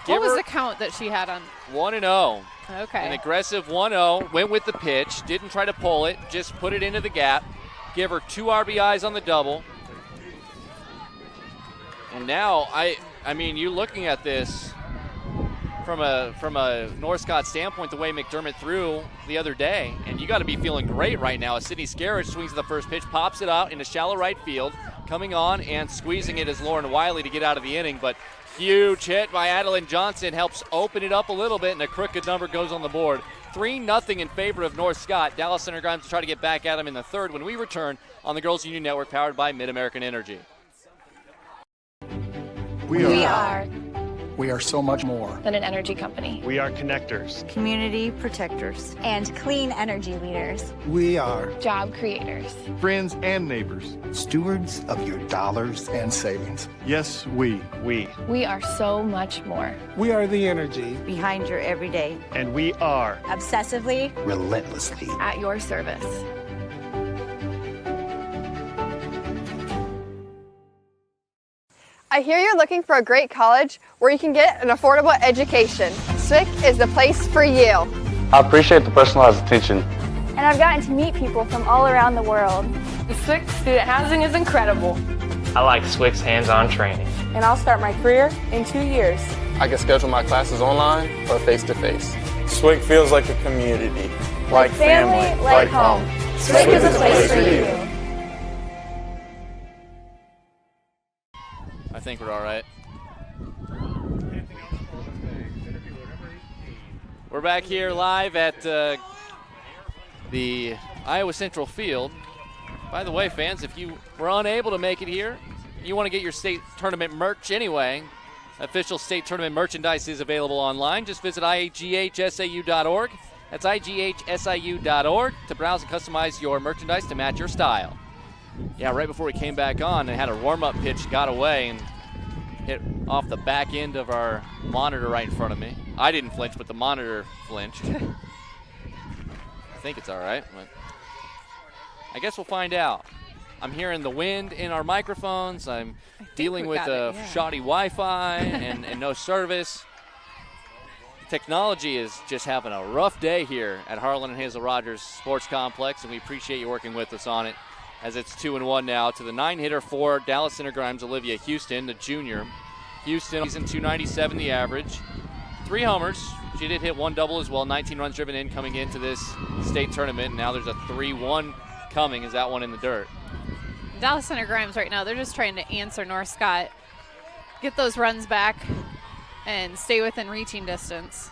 What was the count that she had on? 1-0. Okay. An aggressive 1-0. Went with the pitch. Didn't try to pull it. Just put it into the gap. Give her 2 RBIs on the double. And now, I mean, you're looking at this from a North Scott standpoint, the way McDermott threw the other day, and you got to be feeling great right now. As Sydney Scarrett swings at the first pitch, pops it out into shallow right field, coming on and squeezing it is Lauren Wiley to get out of the inning, but huge hit by Adeline Johnson helps open it up a little bit, and a crooked number goes on the board. 3-0 in favor of North Scott. Dallas Center Grimes will try to get back at them in the third when we return on the Girls Union Network, powered by Mid-American Energy. We are so much more than an energy company. We are connectors, community protectors, and clean energy leaders. We are Job creators. Friends and neighbors. Stewards of your dollars and savings. Yes, we. We are so much more. We are the energy behind your everyday. And we are obsessively, relentlessly at your service. I hear you're looking for a great college where you can get an affordable education. SWIC is the place for you. I appreciate the personalized attention. And I've gotten to meet people from all around the world. The SWIC student housing is incredible. I like SWIC's hands-on training. And I'll start my career in 2 years. I can schedule my classes online or face-to-face. SWIC feels like a community. Like family, like home. SWIC is a place for you. I think we're all right. We're back here live at the Iowa Central Field. By the way, fans, if you were unable to make it here, you want to get your state tournament merch anyway. Official state tournament merchandise is available online. Just visit IGHSAU.org. That's IGHSAU.org to browse and customize your merchandise to match your style. Yeah, right before we came back on, they had a warm-up pitch, got away, and hit off the back end of our monitor right in front of me. I didn't flinch, but the monitor flinched. I think it's all right, but I guess we'll find out. I'm hearing the wind in our microphones. I'm dealing with shoddy Wi-Fi and no service. Technology is just having a rough day here at Harlan and Hazel Rogers Sports Complex, and we appreciate you working with us on it. As it's 2-1 now to the 9-hitter for Dallas Center Grimes, Olivia Houston, the junior. Houston, season 297 the average. 3 homers. She did hit 1 double as well. 19 runs driven in coming into this state tournament. Now there's a 3-1 coming is that one in the dirt. Dallas Center Grimes right now, they're just trying to answer North Scott, get those runs back, and stay within reaching distance.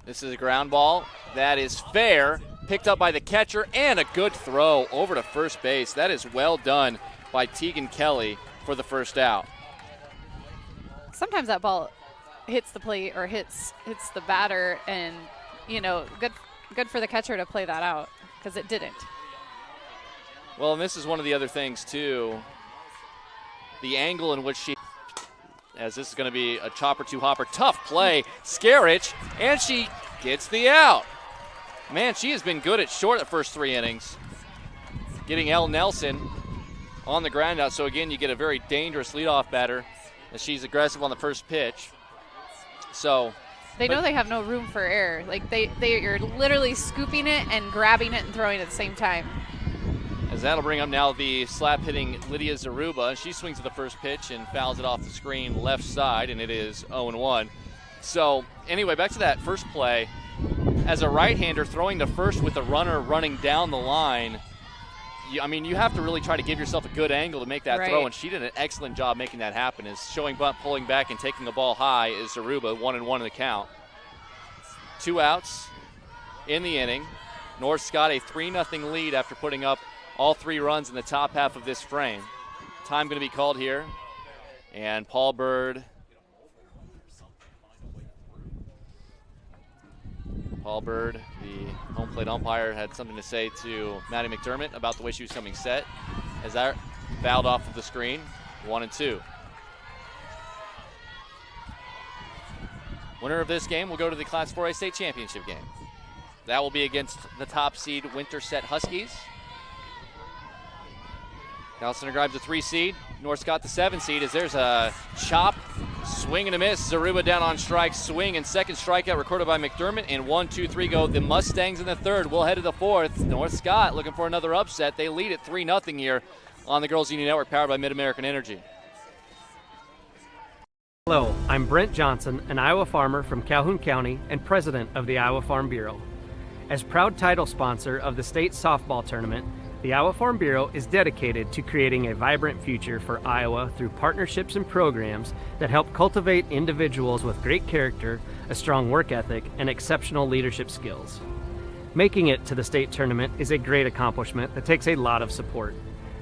This is a ground ball. That is fair. Picked up by the catcher, and a good throw over to first base. That is well done by Tegan Kelly for the first out. Sometimes that ball hits the plate or hits the batter, and, you know, good for the catcher to play that out, because it didn't. Well, and this is one of the other things, too. The angle in which she, as this is going to be a chopper to hopper, tough play, Scarich, and she gets the out. Man, she has been good at short the first 3 innings. Getting Elle Nelson on the ground out, so again, you get a very dangerous leadoff batter as she's aggressive on the first pitch. So they know they have no room for error. Like you're literally scooping it and grabbing it and throwing it at the same time. As that'll bring up now the slap hitting Lydia Zaruba. She swings at the first pitch and fouls it off the screen left side, and it is 0-1. So anyway, back to that first play. As a right-hander throwing to first with a runner running down the line, you have to really try to give yourself a good angle to make that throw, and she did an excellent job making that happen. Is showing bunt, pulling back, and taking the ball high is Zaruba, 1-1 in the count. 2 outs in the inning. North Scott a 3-0 lead after putting up all 3 runs in the top half of this frame. Time going to be called here, and Paul Bird Paul Bird, the home plate umpire, had something to say to Maddie McDermott about the way she was coming set as that fouled off of the screen. 1-2. Winner of this game will go to the Class 4A state championship game. That will be against the top seed Winterset Huskies. Dallas Center Grimes, the 3 seed. North Scott, the 7 seed, as there's a chop, swing and a miss. Zaruba down on strike, swing, and second strikeout recorded by McDermott. And 1-2-3 go the Mustangs in the 3rd. We'll head to the 4th. North Scott looking for another upset. They lead at 3-0 here on the Girls Union Network, powered by Mid-American Energy. Hello, I'm Brent Johnson, an Iowa farmer from Calhoun County and president of the Iowa Farm Bureau. As proud title sponsor of the state softball tournament, the Iowa Farm Bureau is dedicated to creating a vibrant future for Iowa through partnerships and programs that help cultivate individuals with great character, a strong work ethic, and exceptional leadership skills. Making it to the state tournament is a great accomplishment that takes a lot of support.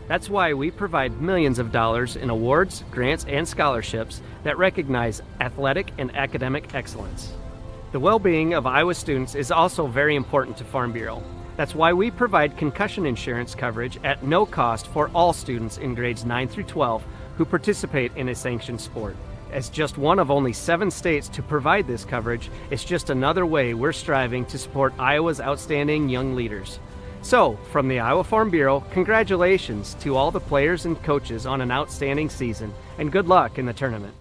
That's why we provide millions of dollars in awards, grants, and scholarships that recognize athletic and academic excellence. The well-being of Iowa students is also very important to Farm Bureau. That's why we provide concussion insurance coverage at no cost for all students in grades 9 through 12 who participate in a sanctioned sport. As just one of only 7 states to provide this coverage, it's just another way we're striving to support Iowa's outstanding young leaders. So, from the Iowa Farm Bureau, congratulations to all the players and coaches on an outstanding season, and good luck in the tournament.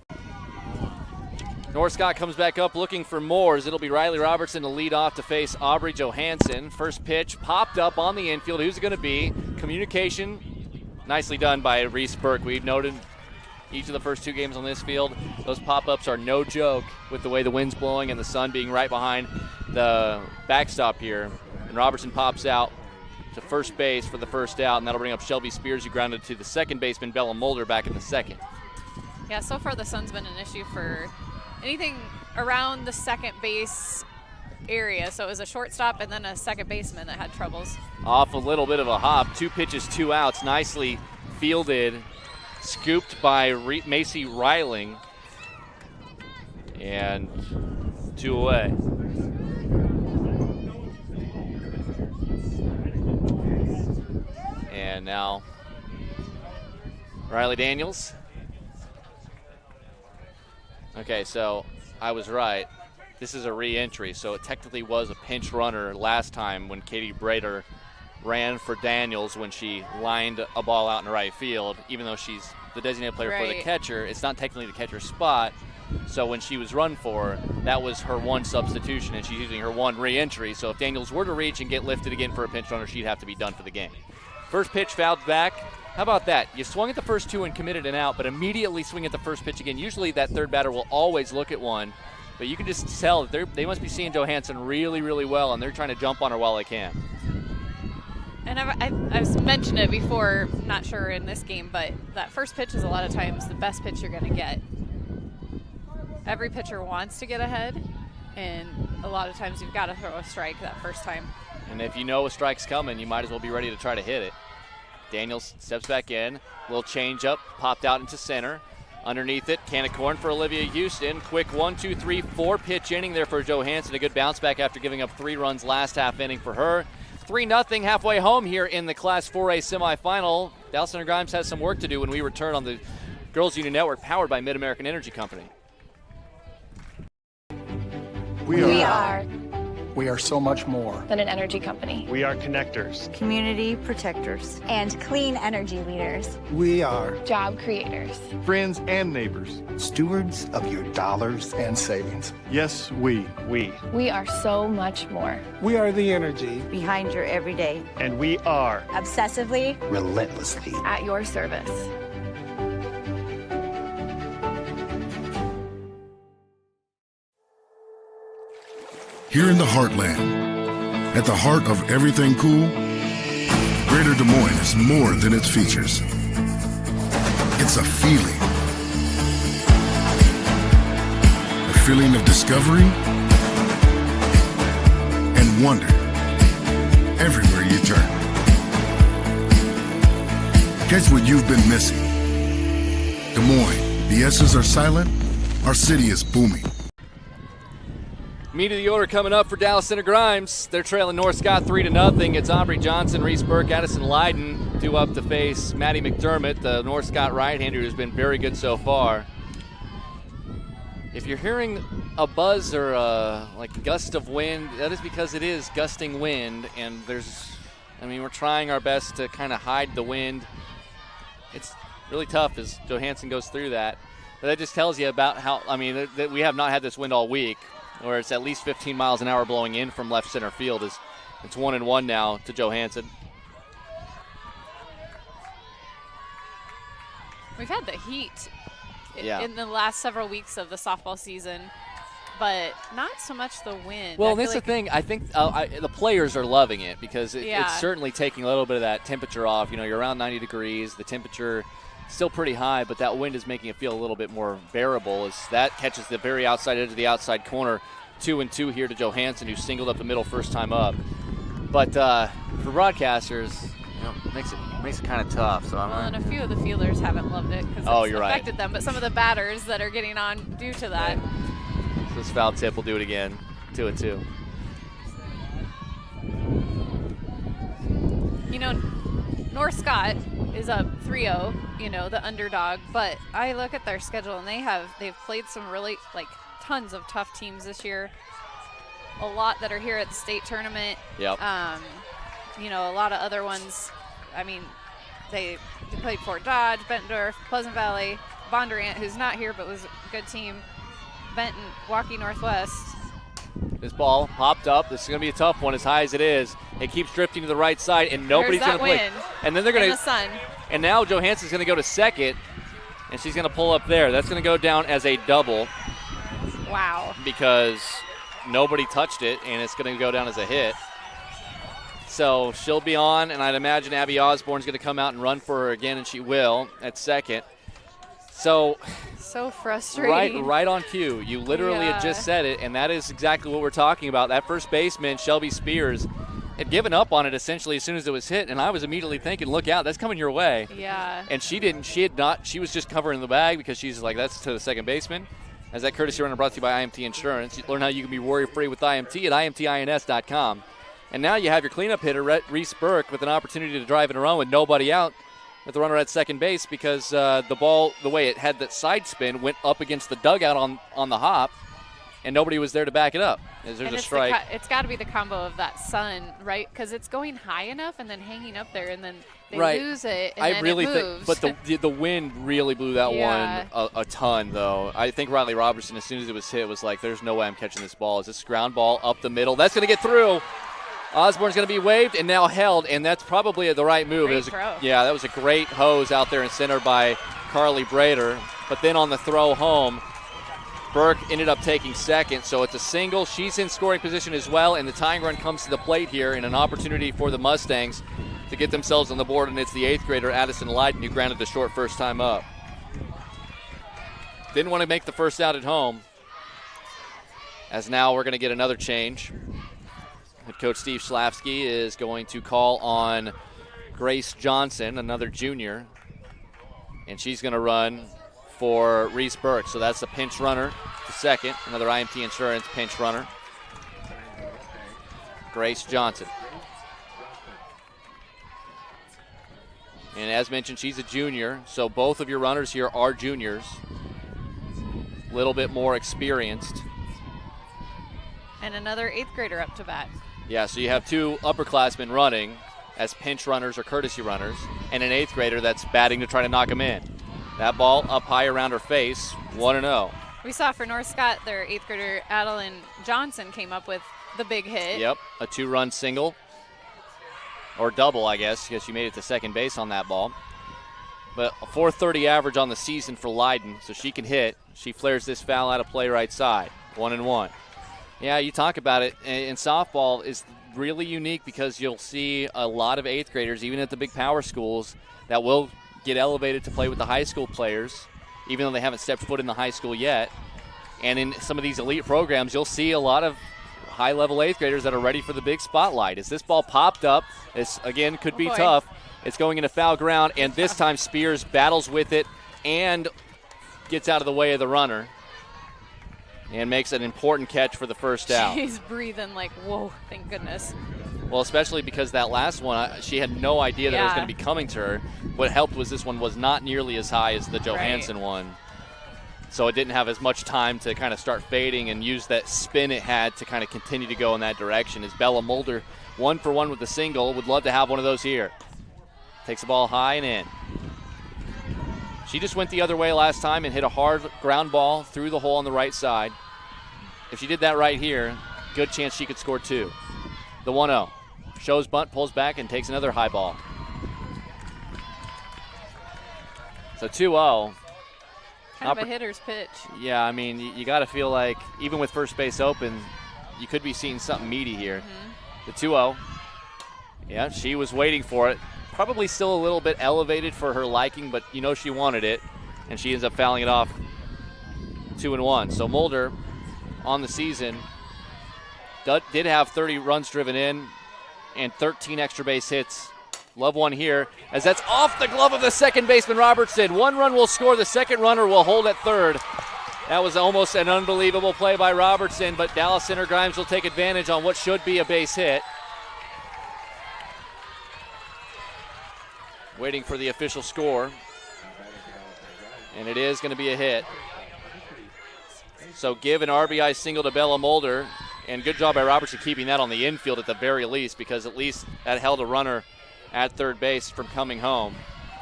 North Scott comes back up looking for Moores. It'll be Riley Robertson to lead off to face Aubrey Johansson. First pitch popped up on the infield. Who's it going to be? Communication nicely done by Reese Burke. We've noted each of the first 2 games on this field, those pop-ups are no joke with the way the wind's blowing and the sun being right behind the backstop here. And Robertson pops out to first base for the first out, and that'll bring up Shelby Spears, who grounded to the second baseman, Bella Mulder, back in the 2nd. Yeah, so far the sun's been an issue for anything around the second base area. So it was a shortstop and then a second baseman that had troubles. Off a little bit of a hop. 2 pitches, 2 outs. Nicely fielded. Scooped by Macy Reiling. And 2 away. And now Riley Daniels. Okay, so I was right. This is a re-entry, so it technically was a pinch runner last time when Katie Brader ran for Daniels when she lined a ball out in right field. Even though she's the designated player for the catcher, it's not technically the catcher's spot. So when she was run for, that was her 1 substitution, and she's using her 1 re-entry. So if Daniels were to reach and get lifted again for a pinch runner, she'd have to be done for the game. First pitch fouled back. How about that? You swung at the first 2 and committed an out, but immediately swing at the first pitch again. Usually that third batter will always look at one But you can just tell that they must be seeing Johansson really, really well, and they're trying to jump on her while they can. And I've mentioned it before, not sure in this game, but that first pitch is a lot of times the best pitch you're going to get. Every pitcher wants to get ahead, and a lot of times you've got to throw a strike that first time. And if you know a strike's coming, you might as well be ready to try to hit it. Daniels steps back in, little changeup, popped out into center. Underneath it, can of corn for Olivia Houston. Quick 1, 2, 3, 4 pitch inning there for Johansson. A good bounce back after giving up 3 runs last half inning for her. 3-0 halfway home here in the Class 4A semifinal. Dallas Center Grimes has some work to do when we return on the Girls Union Network, powered by Mid-American Energy Company. We are so much more than an energy company. We are connectors, community protectors, and clean energy leaders. We are Job creators, friends and neighbors, stewards of your dollars and savings. Yes, we. We are so much more. We are the energy behind your everyday. And we are obsessively, relentlessly at your service. Here in the heartland, at the heart of everything cool, Greater Des Moines is more than its features. It's a feeling. A feeling of discovery and wonder everywhere you turn. Catch what you've been missing. Des Moines, the S's are silent, our city is booming. Meat of the order coming up for Dallas Center Grimes. They're trailing North Scott 3-0. It's Aubrey Johnson, Reese Burke, Addison Leiden due up to face Maddie McDermott, the North Scott right-hander who's been very good so far. If you're hearing a buzz or like a gust of wind, that is because it is gusting wind, and we're trying our best to kind of hide the wind. It's really tough as Johansson goes through that. But that just tells you about how, that we have not had this wind all week, where it's at least 15 miles an hour blowing in from left center field. It's 1-1 now to Johansson. We've had the heat in the last several weeks of the softball season, but not so much the wind. Well, that's the thing. I think the players are loving it because it's certainly taking a little bit of that temperature off. You're around 90 degrees. The temperature still pretty high, but that wind is making it feel a little bit more bearable as that catches the very outside edge of the outside corner. 2-2 here to Johansson, who singled up the middle first time up. But for broadcasters, it makes it kind of tough. So and a few of the fielders haven't loved it because it's affected them, but some of the batters that are getting on due to that. So this foul tip will do it again. 2-2. North Scott is up 3-0, the underdog, but I look at their schedule and they've played some really tons of tough teams this year. A lot that are here at the state tournament. Yep. A lot of other ones. They played Fort Dodge, Bettendorf, Pleasant Valley, Bondurant, who's not here but was a good team. Benton, Waukee Northwest. This ball popped up. This is going to be a tough one as high as it is. It keeps drifting to the right side, and nobody's going to play. And then they're going to. sun. And now Johansson's going to go to second, and she's going to pull up there. That's going to go down as a double. Wow. Because nobody touched it, and it's going to go down as a hit. So she'll be on, and I'd imagine Abby Osborne's going to come out and run for her again, and she will at second. So frustrating. Right on cue. You literally had just said it, and that is exactly what we're talking about. That first baseman, Shelby Spears, had given up on it essentially as soon as it was hit, and I was immediately thinking, look out, that's coming your way. Yeah. And she was just covering the bag because she's like, that's to the second baseman. As that courtesy runner brought to you by IMT Insurance. Learn how you can be worry-free with IMT at IMTINS.com. And now you have your cleanup hitter, Reese Burke, with an opportunity to drive it around with nobody out with the runner at second base because the ball, the way it had that side spin, went up against the dugout on the hop, and nobody was there to back it up. There's a strike. It's got to be the combo of that sun, right? Because it's going high enough and then hanging up there, and then they lose it, and then it moves. But the wind really blew that one a ton, though. I think Riley Robertson, as soon as it was hit, was like, there's no way I'm catching this ball. Is this ground ball up the middle? That's going to get through. Osborne's going to be waved and now held, and that's probably the right move. Great throw. That was a great hose out there in center by Carly Brader. But then on the throw home, Burke ended up taking second, so it's a single. She's in scoring position as well, and the tying run comes to the plate here in an opportunity for the Mustangs to get themselves on the board, and it's the 8th grader, Addison Lydon, who grounded the short first time up. Didn't want to make the first out at home, as now we're going to get another change. Head coach Steve Schlavsky is going to call on Grace Johnson, another junior, and she's going to run for Reese Burke. So that's the pinch runner to second, another IMT Insurance pinch runner. Grace Johnson. And as mentioned, she's a junior, so both of your runners here are juniors. A little bit more experienced. And another 8th grader up to bat. Yeah, so you have 2 upperclassmen running as pinch runners or courtesy runners, and an 8th grader that's batting to try to knock them in. That ball up high around her face, 1-0. We saw for North Scott, their 8th grader, Adeline Johnson, came up with the big hit. Yep, a 2-run single. Or double, I guess, because she made it to second base on that ball. But a .430 average on the season for Lydon, so she can hit. She flares this foul out of play right side, 1-1. Yeah, you talk about it, and softball is really unique because you'll see a lot of 8th graders, even at the big power schools, that will get elevated to play with the high school players, even though they haven't stepped foot in the high school yet. And in some of these elite programs, you'll see a lot of high-level 8th graders that are ready for the big spotlight. As this ball popped up, this, again, could be tough. It's going into foul ground, and this time Spears battles with it and gets out of the way of the runner and makes an important catch for the first out. She's breathing like, whoa, thank goodness. Well, especially because that last one, she had no idea that it was going to be coming to her. What helped was this one was not nearly as high as the Johansson one. So it didn't have as much time to kind of start fading and use that spin it had to kind of continue to go in that direction. As Bella Mulder, 1-for-1 with the single, would love to have one of those here. Takes the ball high and in. She just went the other way last time and hit a hard ground ball through the hole on the right side. If she did that right here, good chance she could score 2. The 1-0. Shows bunt, pulls back, and takes another high ball. So 2-0. Kind of a hitter's pitch. Yeah, I mean, you got to feel like, even with first base open, you could be seeing something meaty here. The 2-0. Yeah, she was waiting for it. Probably still a little bit elevated for her liking, but you know she wanted it, and she ends up fouling it off 2-1. So Mulder, on the season, did have 30 runs driven in and 13 extra base hits. Love one here, as that's off the glove of the second baseman, Robertson. 1 run will score. The second runner will hold at third. That was almost an unbelievable play by Robertson, but Dallas Center Grimes will take advantage on what should be a base hit. Waiting for the official score. And it is going to be a hit. So give an RBI single to Bella Mulder. And good job by Robertson keeping that on the infield at the very least, because at least that held a runner at third base from coming home.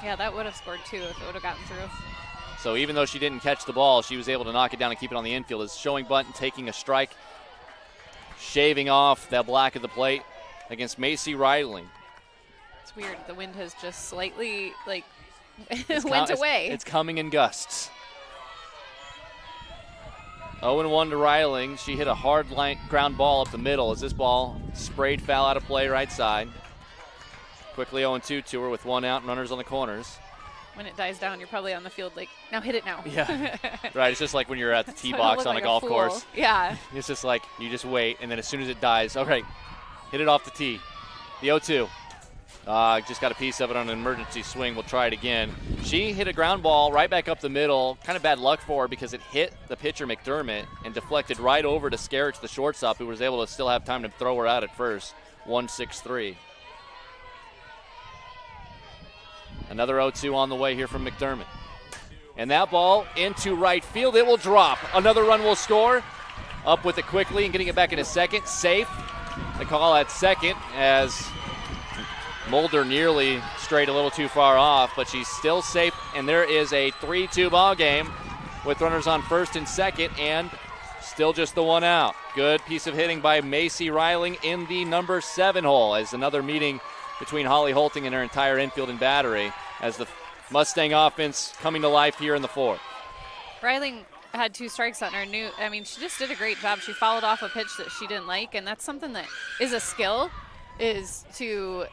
Yeah, that would have scored 2 if it would have gotten through. So even though she didn't catch the ball, she was able to knock it down and keep it on the infield. As showing bunt and taking a strike, shaving off that black of the plate against Macy Ridling. It's weird. The wind has just slightly, went away. It's coming in gusts. 0-1 to Ridling. She hit a hard ground ball up the middle as this ball sprayed foul out of play right side. Quickly 0-2 to her with 1 out and runners on the corners. When it dies down, you're probably on the field now hit it now. Yeah, right. It's just like when you're at the tee box on a golf course. Yeah. It's just like you just wait, and then as soon as it dies, okay, hit it off the tee. The 0-2. Just got a piece of it on an emergency swing. We'll try it again. She hit a ground ball right back up the middle. Kind of bad luck for her because it hit the pitcher McDermott and deflected right over to Skerich, the shortstop, who was able to still have time to throw her out at first. 1-6-3. Another 0-2 on the way here from McDermott. And that ball into right field. It will drop. Another run will score. Up with it quickly and getting it back into second. Safe. The call at second as Mulder nearly strayed a little too far off, but she's still safe. And there is a 3-2 ball game with runners on first and second, and still just the 1 out. Good piece of hitting by Macy Ridling in the number 7 hole, as another meeting between Holly Holting and her entire infield and battery, as the Mustang offense coming to life here in the 4th. Ridling had 2 strikes on her. She just did a great job. She followed off a pitch that she didn't like, and that's something that is a skill, is to,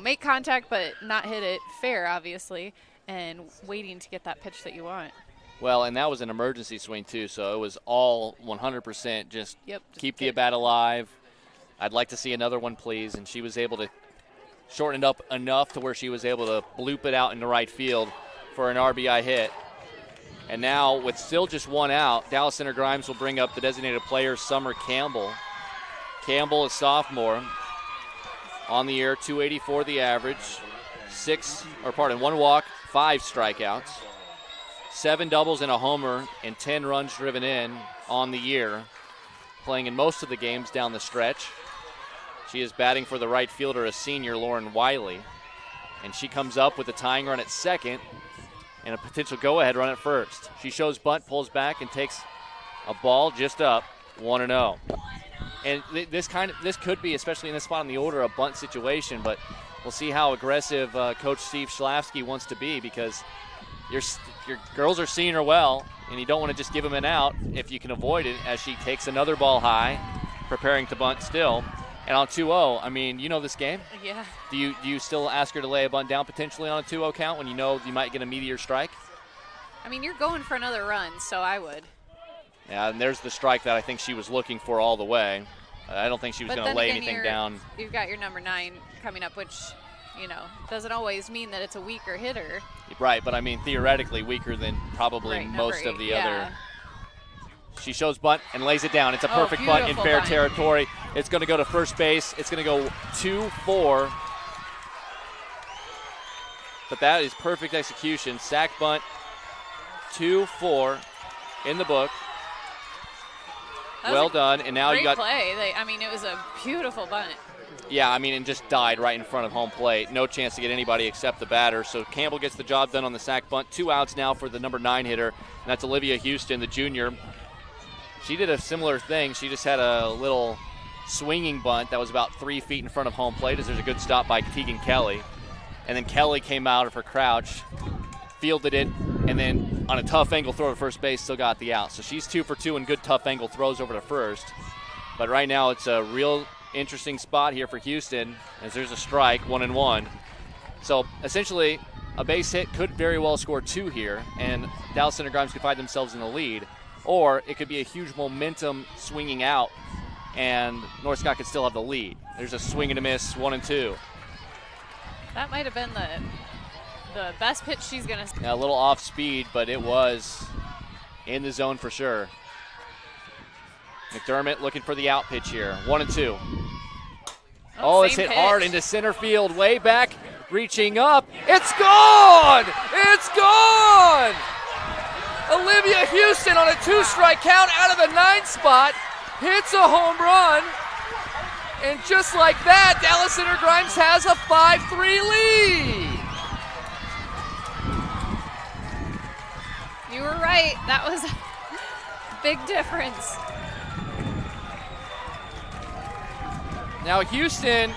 make contact but not hit it fair, obviously, and waiting to get that pitch that you want. Well, and that was an emergency swing, too, so it was all 100% just keep the at-bat alive. I'd like to see another one, please, and she was able to shorten it up enough to where she was able to bloop it out into right field for an RBI hit. And now, with still just 1 out, Dallas Center Grimes will bring up the designated player, Summer Campbell. Campbell is sophomore. On the year, 284 the average. 1 walk, 5 strikeouts. 7 doubles and a homer and 10 runs driven in on the year, playing in most of the games down the stretch. She is batting for the right fielder, a senior, Lauren Wiley. And she comes up with a tying run at second and a potential go-ahead run at first. She shows bunt, pulls back, and takes a ball just up, 1-0. And this could be, especially in this spot in the order, a bunt situation, but we'll see how aggressive Coach Steve Schlavsky wants to be, because your girls are seeing her well, and you don't want to just give them an out if you can avoid it, as she takes another ball high, preparing to bunt still. And on 2-0, you know this game? Yeah. Do you still ask her to lay a bunt down potentially on a 2-0 count when you know you might get a meteor strike? You're going for another run, so I would. Yeah, and there's the strike that I think she was looking for all the way. I don't think she was going to lay anything down. You've got your number 9 coming up, which, doesn't always mean that it's a weaker hitter. Right, but theoretically weaker than probably most of the other. She shows bunt and lays it down. It's a perfect bunt in fair territory. It's going to go to first base. It's going to go 2-4. But that is perfect execution. Sack bunt, 2-4 in the book. Well done. And now you got play. It was a beautiful bunt. Yeah, and just died right in front of home plate. No chance to get anybody except the batter. So Campbell gets the job done on the sack bunt. 2 outs now for the number 9 hitter, and that's Olivia Houston, the junior. She did a similar thing. She just had a little swinging bunt that was about 3 feet in front of home plate, as there's a good stop by Tegan Kelly. And then Kelly came out of her crouch, fielded it, and then on a tough angle throw to first base, still got the out. So she's 2 for 2 in good tough angle throws over to first. But right now it's a real interesting spot here for Houston, as there's a strike, 1-1. So essentially a base hit could very well score 2 here, and Dallas Center Grimes could find themselves in the lead. Or it could be a huge momentum swinging out, and North Scott could still have the lead. There's a swing and a miss, 1-2. That might have been the best pitch she's going to see. A little off speed, but it was in the zone for sure. McDermott looking for the out pitch here, 1-2. Oh, it's hit hard into center field, way back, reaching up. It's gone! It's gone! Olivia Houston on a 2-strike count out of the 9th spot hits a home run. And just like that, Dallas Center Grimes has a 5-3 lead. You were right. That was a big difference. Now Houston,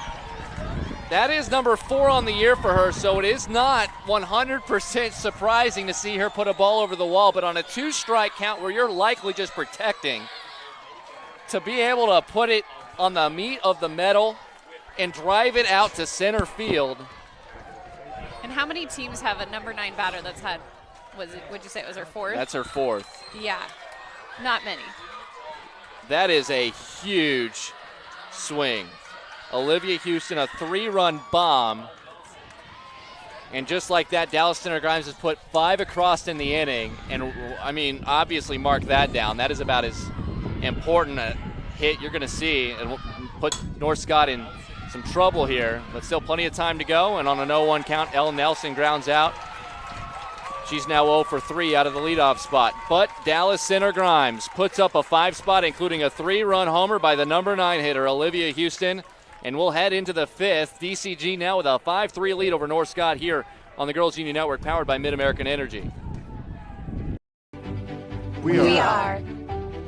that is number 4 on the year for her, so it is not 100% surprising to see her put a ball over the wall, but on a 2-strike count where you're likely just protecting, to be able to put it on the meat of the metal and drive it out to center field. And how many teams have a number 9 batter that's had, would you say it was her 4th? That's her 4th. Yeah, not many. That is a huge swing. Olivia Houston, a 3-run bomb. And just like that, Dallas Center Grimes has put 5 across in the inning. And, obviously mark that down. That is about as important a hit you're going to see. And put North Scott in some trouble here. But still plenty of time to go. And on an 0-1 count, Elle Nelson grounds out. She's now 0 for 3 out of the leadoff spot. But Dallas Center Grimes puts up a 5 spot, including a 3-run homer by the number 9 hitter, Olivia Houston. And we'll head into the 5th. DCG now with a 5-3 lead over North Scott here on the Girls Union Network, powered by Mid-American Energy. We are.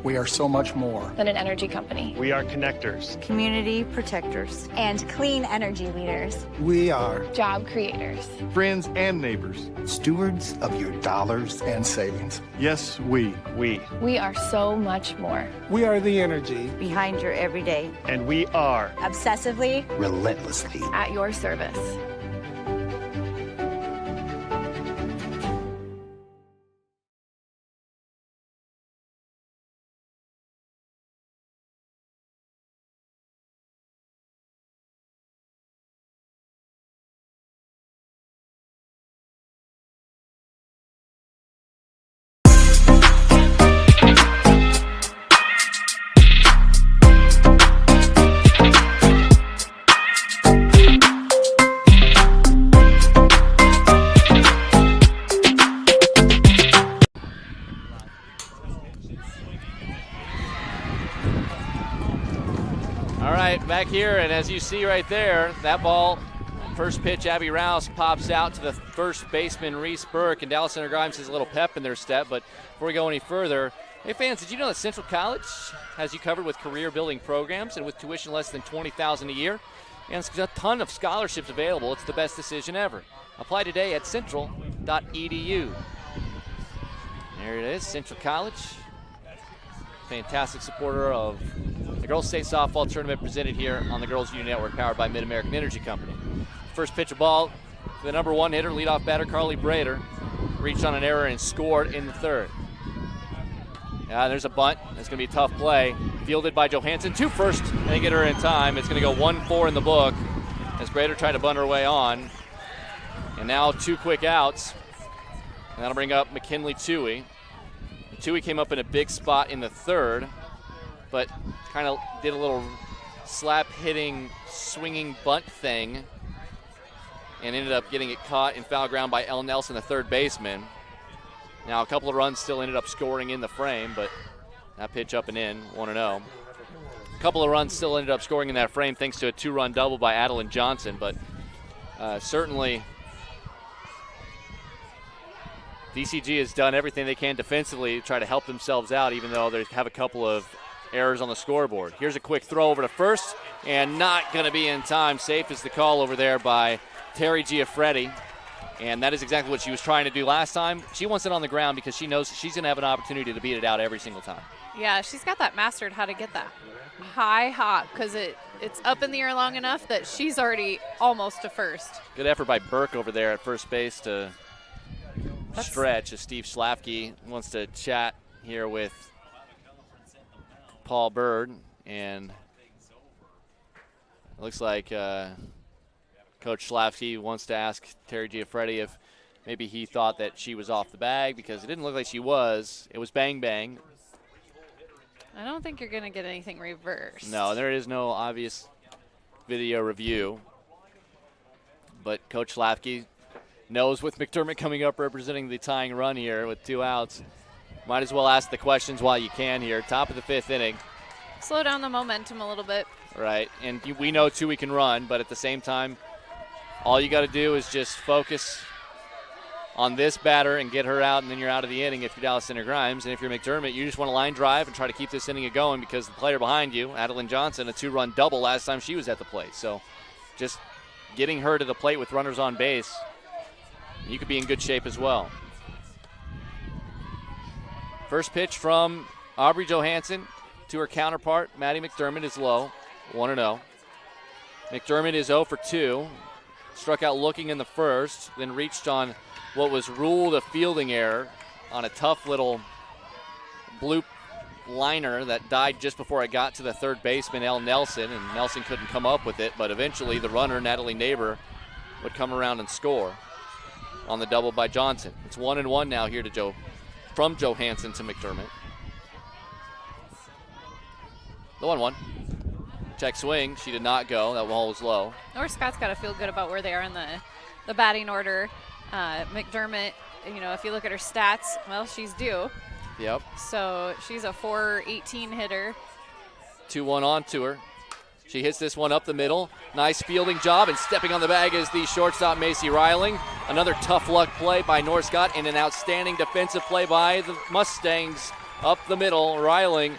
We are so much more than an energy company. We are connectors. Community protectors. And clean energy leaders. We are Job creators. Friends and neighbors. Stewards of your dollars and savings. Yes, we. We are so much more. We are the energy Behind your everyday. And we are Obsessively. Relentlessly. At your service. Back here, and as you see right there, that ball, first pitch, Abby Rouse pops out to the first baseman, Reese Burke, and Dallas Center Grimes has a little pep in their step. But before we go any further, hey fans, did you know that Central College has you covered with career building programs and with tuition less than $20,000 a year? And it's a ton of scholarships available. It's the best decision ever. Apply today at central.edu. There it is, Central College. Fantastic supporter of the Girls State Softball Tournament presented here on the Girls Union Network, powered by Mid-American Energy Company. First pitch of ball, the number one hitter, leadoff batter Carly Brader, reached on an error and scored in the third. There's a bunt. That's going to be a tough play. Fielded by Johansson to first, and they get her in time. It's going to go 1-4 in the book as Brader tried to bunt her way on. And now 2 quick outs. And that'll bring up McKinley Toohey. Toohey came up in a big spot in the third, but kind of did a little slap hitting, swinging bunt thing and ended up getting it caught in foul ground by Elle Nelson, the third baseman. Now a couple of runs still ended up scoring in the frame, but that pitch up and in, 1-0. A couple of runs still ended up scoring in that frame thanks to a 2-run double by Adeline Johnson, but certainly DCG has done everything they can defensively to try to help themselves out, even though they have a couple of errors on the scoreboard. Here's a quick throw over to first, and not going to be in time. Safe is the call over there by Terry Giaffretti, and that is exactly what she was trying to do last time. She wants it on the ground because she knows she's going to have an opportunity to beat it out every single time. Yeah, she's got that mastered, how to get that high hop, because it's up in the air long enough that she's already almost to first. Good effort by Burke over there at first base to stretch as Steve Schlafke wants to chat here with Paul Bird, and it looks like Coach Schlafke wants to ask Terry Giaffretti if maybe he thought that she was off the bag, because it didn't look like she was. It was bang bang. I don't think you're going to get anything reversed. No, there is no obvious video review, but Coach Schlafke knows with McDermott coming up representing the tying run here with 2 outs, might as well ask the questions while you can here. Top of the 5th inning. Slow down the momentum a little bit. Right, and we know Toohey can run, but at the same time, all you got to do is just focus on this batter and get her out, and then you're out of the inning if you're Dallas Center Grimes. And if you're McDermott, you just want to line drive and try to keep this inning going, because the player behind you, Adeline Johnson, a 2-run double last time she was at the plate. So just getting her to the plate with runners on base, you could be in good shape as well. First pitch from Aubrey Johansson to her counterpart, Maddie McDermott, is low, 1-0. McDermott is 0 for 2. Struck out looking in the first, then reached on what was ruled a fielding error on a tough little bloop liner that died just before it got to the third baseman, Elle Nelson, and Nelson couldn't come up with it, but eventually the runner, Natalie Neighbor, would come around and score on the double by Johnson. It's 1-1 now here to from Johansson to McDermott. The 1-1. Check swing. She did not go. That ball was low. North Scott's got to feel good about where they are in the batting order. McDermott, if you look at her stats, well, she's due. Yep. So she's a .418 hitter. 2-1 on to her. She hits this one up the middle. Nice fielding job, and stepping on the bag is the shortstop, Macy Reiling. Another tough luck play by North Scott, and an outstanding defensive play by the Mustangs up the middle. Reiling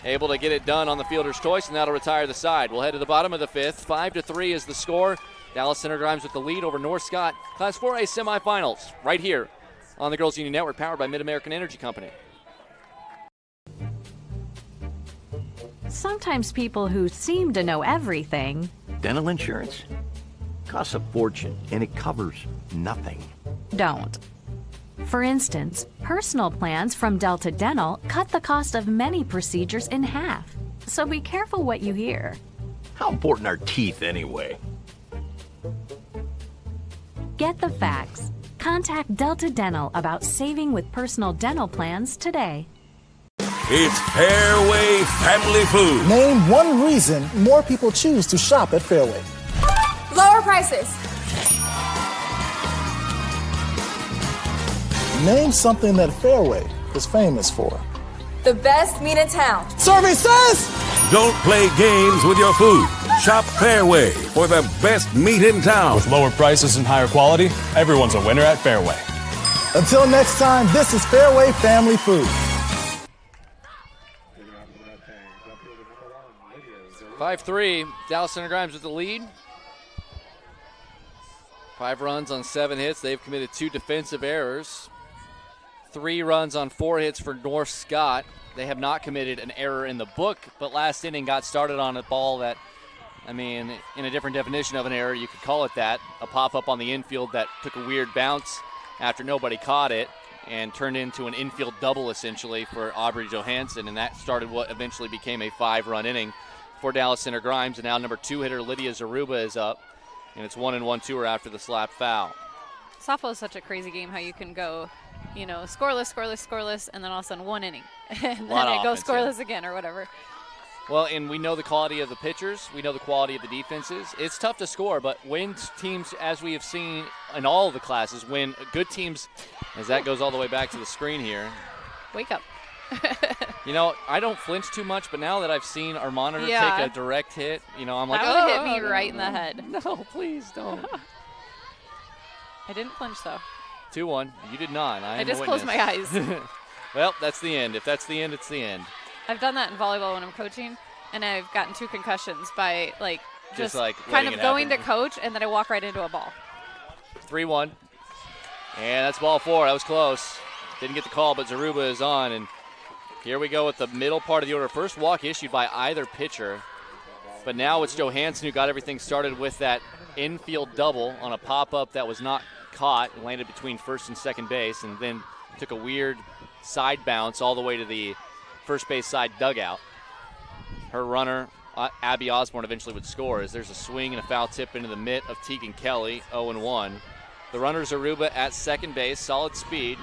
able to get it done on the fielder's choice, and that'll retire the side. We'll head to the bottom of the fifth. 5-3 is the score. Dallas Center Grimes with the lead over North Scott. Class 4A semifinals right here on the Girls Union Network, powered by Mid-American Energy Company. Sometimes people who seem to know everything. Dental insurance costs a fortune, and it covers nothing. Don't. For instance, personal plans from Delta Dental cut the cost of many procedures in half. So be careful what you hear. How important are teeth anyway? Get the facts. Contact Delta Dental about saving with personal dental plans today. It's Fairway Family Food. Name one reason more people choose to shop at Fairway. Lower prices. Name something that Fairway is famous for. The best meat in town. Survey says! Don't play games with your food. Shop Fairway for the best meat in town. With lower prices and higher quality, everyone's a winner at Fairway. Until next time, this is Fairway Family Food. 5-3, Dallas Center Grimes with the lead. 5 runs on 7 hits. They've committed 2 defensive errors. 3 runs on 4 hits for North Scott. They have not committed an error in the book, but last inning got started on a ball that, I mean, in a different definition of an error, you could call it that. A pop-up on the infield that took a weird bounce after nobody caught it and turned into an infield double, essentially, for Aubrey Johansson, and that started what eventually became a 5-run inning for Dallas Center Grimes. And now number 2 hitter Lydia Zaruba is up, and it's 1-1-2 after the slap foul. Softball is such a crazy game how you can go, scoreless, and then all of a sudden 1 inning. And then it goes scoreless again or whatever. Well, and we know the quality of the pitchers. We know the quality of the defenses. It's tough to score, but when teams, as we have seen in all of the classes, when good teams, as that goes all the way back to the screen here. Wake up. I don't flinch too much, but now that I've seen our monitor take a direct hit, I'm like, that would hit me right in the head. No, please don't. I didn't flinch, though. 2-1. You did not. I just closed my eyes. Well, that's the end. If that's the end, it's the end. I've done that in volleyball when I'm coaching, and I've gotten 2 concussions by, just kind of going to coach, and then I walk right into a ball. 3-1. And that's ball 4. That was close. Didn't get the call, but Zaruba is on, and here we go with the middle part of the order. First walk issued by either pitcher, but now it's Johansson who got everything started with that infield double on a pop-up that was not caught. It landed between first and second base, and then took a weird side bounce all the way to the first base side dugout. Her runner, Abby Osborne, eventually would score as there's a swing and a foul tip into the mitt of Tegan Kelly, 0-1. The runner Zaruba at second base, solid speed.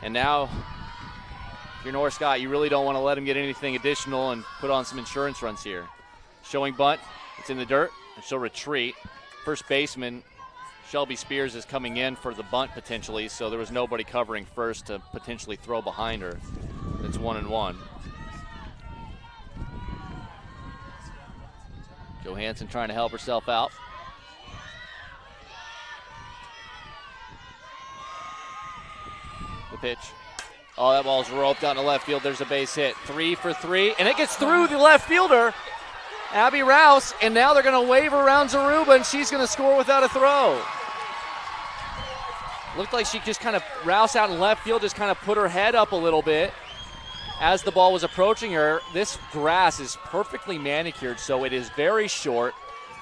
And now, if you're North Scott, you really don't want to let him get anything additional and put on some insurance runs here. Showing bunt, it's in the dirt, and she'll retreat. First baseman, Shelby Spears, is coming in for the bunt potentially, so there was nobody covering first to potentially throw behind her. It's 1-1. Johansson trying to help herself out. The pitch. Oh, that ball's roped out in the left field. There's a base hit. 3 for 3, and it gets through the left fielder, Abby Rouse, and now they're going to wave around Zaruba, and she's going to score without a throw. Looked like she just kind of, Rouse out in left field, just kind of put her head up a little bit as the ball was approaching her. This grass is perfectly manicured, so it is very short.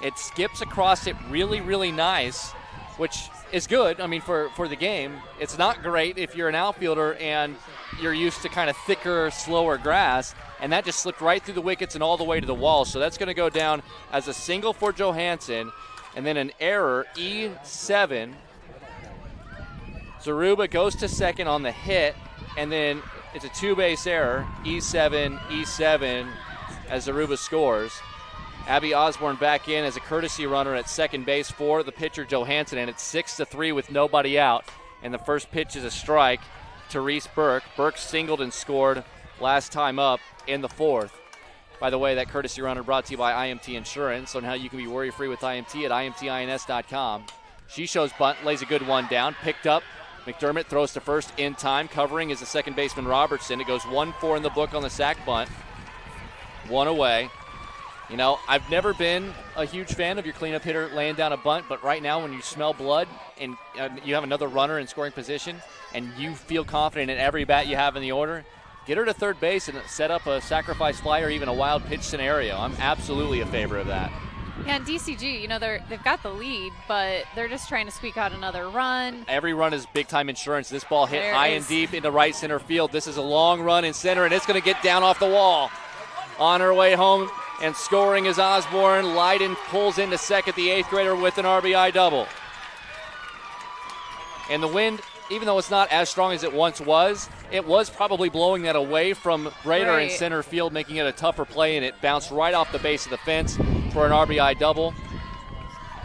It skips across it really, really nice, which is good, for the game. It's not great if you're an outfielder and you're used to kind of thicker, slower grass, and that just slipped right through the wickets and all the way to the wall. So that's going to go down as a single for Johansson, and then an error, E7. Zaruba goes to second on the hit, and then it's a 2-base error, E7, as Zaruba scores. Abby Osborne back in as a courtesy runner at second base for the pitcher Johansson, and it's 6-3 with nobody out. And the first pitch is a strike to Reese Burke. Burke singled and scored last time up in the 4th. By the way, that courtesy runner brought to you by IMT Insurance, on how you can be worry-free with IMT at imtins.com. She shows bunt, lays a good one down, picked up McDermott throws to first in time. Covering is the second baseman Robertson. It goes 1-4 in the book on the sac bunt. One away. You know, I've never been a huge fan of your cleanup hitter laying down a bunt, but right now when you smell blood and you have another runner in scoring position and you feel confident in every bat you have in the order, get her to third base and set up a sacrifice fly or even a wild pitch scenario. I'm absolutely in favor of that. Yeah, and DCG, you know, they've got the lead, but they're just trying to squeak out another run. Every run is big-time insurance. This ball hit high and deep into right center field. This is a long run in center, and it's going to get down off the wall. On her way home and scoring is Osborne. Leiden pulls into second, the eighth grader with an RBI double. And the wind, even though it's not as strong as it once was, it was probably blowing that away from Brader in center field, making it a tougher play, and it bounced right off the base of the fence for an RBI double.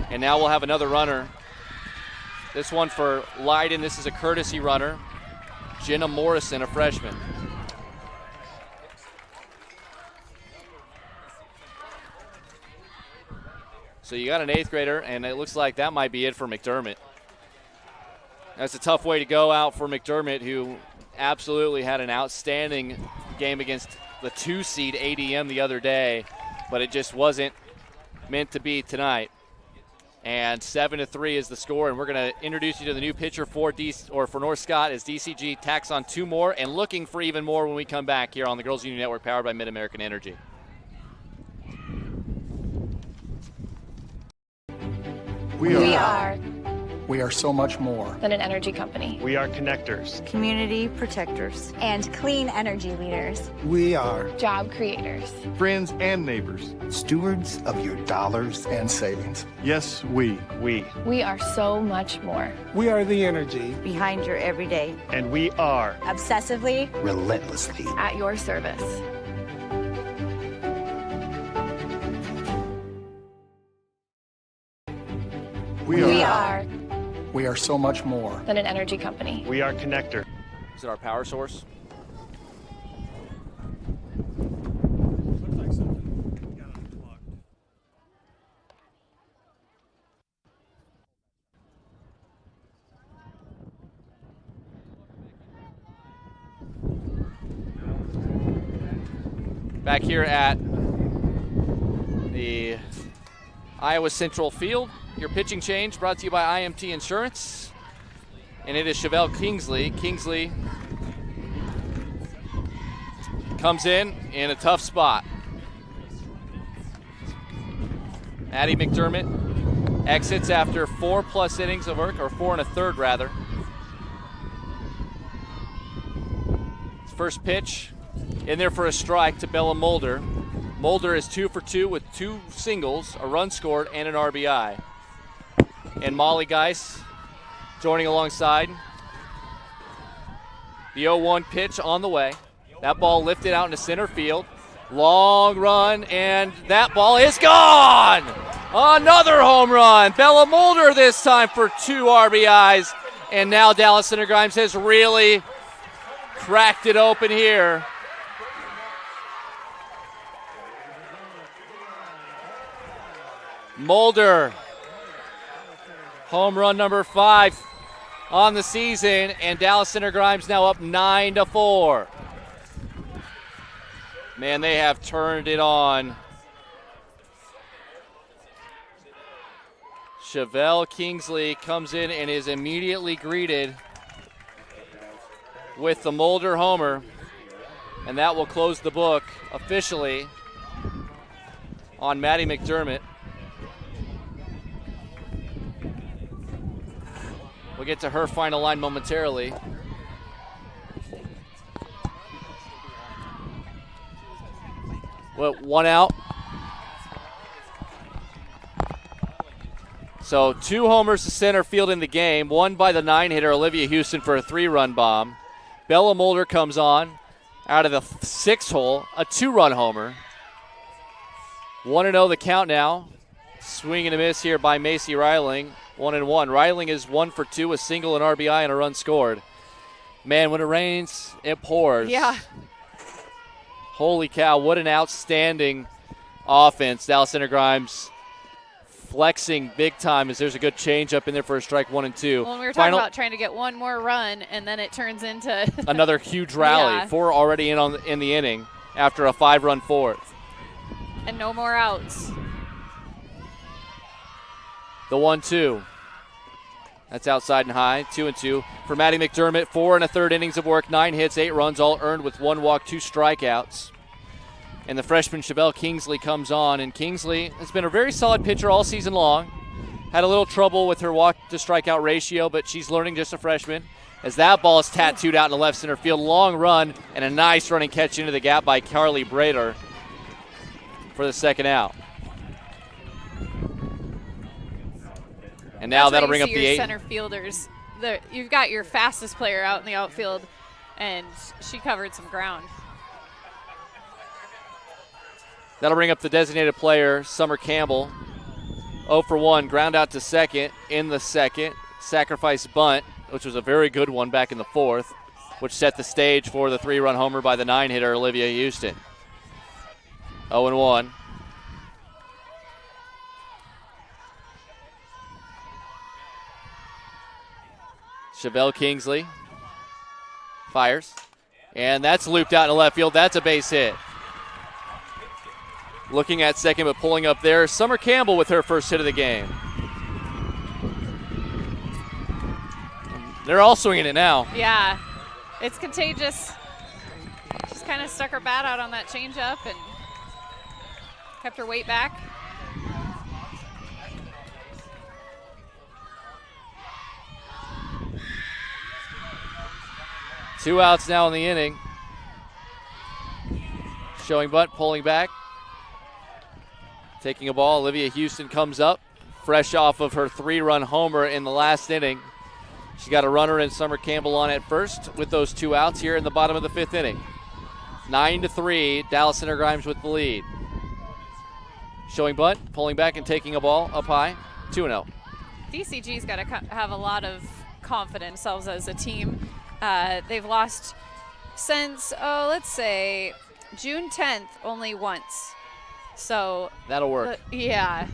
And now we'll have another runner. This one for Leiden. This is a courtesy runner. Jenna Morrison, a freshman. So you got an eighth grader, and it looks like that might be it for McDermott. That's a tough way to go out for McDermott, who absolutely had an outstanding game against the 2-seed ADM the other day, but it just wasn't meant to be tonight. And 7-3 is the score, and we're going to introduce you to the new pitcher for North Scott as DCG tacks on two more and looking for even more when we come back here on the Girls Union Network, powered by Mid-American Energy. We are so much more than an energy company. We are connectors. Community protectors. And clean energy leaders. We are Job creators. Friends and neighbors. Stewards of your dollars and savings. Yes, we. We are so much more. We are the energy behind your everyday. And we are obsessively, relentlessly at your service. We are so much more than an energy company. We are connector. Is it our power source? Back here at the Iowa Central Field. Your pitching change brought to you by IMT Insurance. And it is Chevelle Kingsley. Kingsley comes in a tough spot. Addie McDermott exits after 4+ innings of work, or 4 1/3 rather. First pitch in there for a strike to Bella Mulder. Mulder is 2 for 2 with 2 singles, a run scored, and an RBI. And Molly Geis joining alongside. The 0-1 pitch on the way. That ball lifted out into center field. Long run, and that ball is gone! Another home run. Bella Mulder this time for 2 RBIs. And now Dallas Center Grimes has really cracked it open here. Mulder, home run number 5 on the season, and Dallas Center Grimes now up 9-4. Man, they have turned it on. Chevelle Kingsley comes in and is immediately greeted with the Mulder homer, and that will close the book officially on Maddie McDermott. We'll get to her final line momentarily. Well, 1 out. So 2 homers to center field in the game. 1 by the 9-hitter Olivia Houston for a 3-run bomb. Bella Mulder comes on out of the 6th hole, a 2-run homer. 1-0 the count now. Swing and a miss here by Macy Reiling. 1-1. Reiling is 1 for 2, a single, an RBI, and a run scored. Man, when it rains, it pours. Yeah. Holy cow, what an outstanding offense. Dallas Center Grimes flexing big time as there's a good change up in there for a strike 1 and 2. Well, and we were talking about trying to get one more run, and then it turns into another huge rally. Yeah. 4 already in the inning after a 5-run fourth. And no more outs. The 1-2. That's outside and high. 2-2 for Maddie McDermott. 4 1/3 innings of work, 9 hits, 8 runs, all earned with 1 walk, 2 strikeouts. And the freshman Chevelle Kingsley comes on, and Kingsley has been a very solid pitcher all season long. Had a little trouble with her walk to strikeout ratio, but she's learning, just a freshman. As that ball is tattooed out in the left center field, long run and a nice running catch into the gap by Carly Brader for the second out. And now that'll bring up the 8. Center fielders. You've got your fastest player out in the outfield, and she covered some ground. That'll bring up the designated player, Summer Campbell. 0 for 1, ground out to second in the second. Sacrifice bunt, which was a very good one back in the 4th, which set the stage for the 3-run homer by the 9-hitter, Olivia Houston. 0 and 1. Chevelle Kingsley fires, and that's looped out in left field. That's a base hit. Looking at second, but pulling up there, Summer Campbell with her first hit of the game. They're all swinging it now. Yeah, it's contagious. She's kind of stuck her bat out on that changeup and kept her weight back. Two outs now in the inning. Showing bunt, pulling back. Taking a ball, Olivia Houston comes up, fresh off of her 3-run homer in the last inning. She got a runner and Summer Campbell on at first with those 2 outs here in the bottom of the 5th inning. 9-3, Dallas Center Grimes with the lead. Showing bunt, pulling back and taking a ball up high, 2-0. DCG's got to have a lot of confidence themselves as a team. They've lost since, let's say, June 10th only once. So that'll work. Yeah.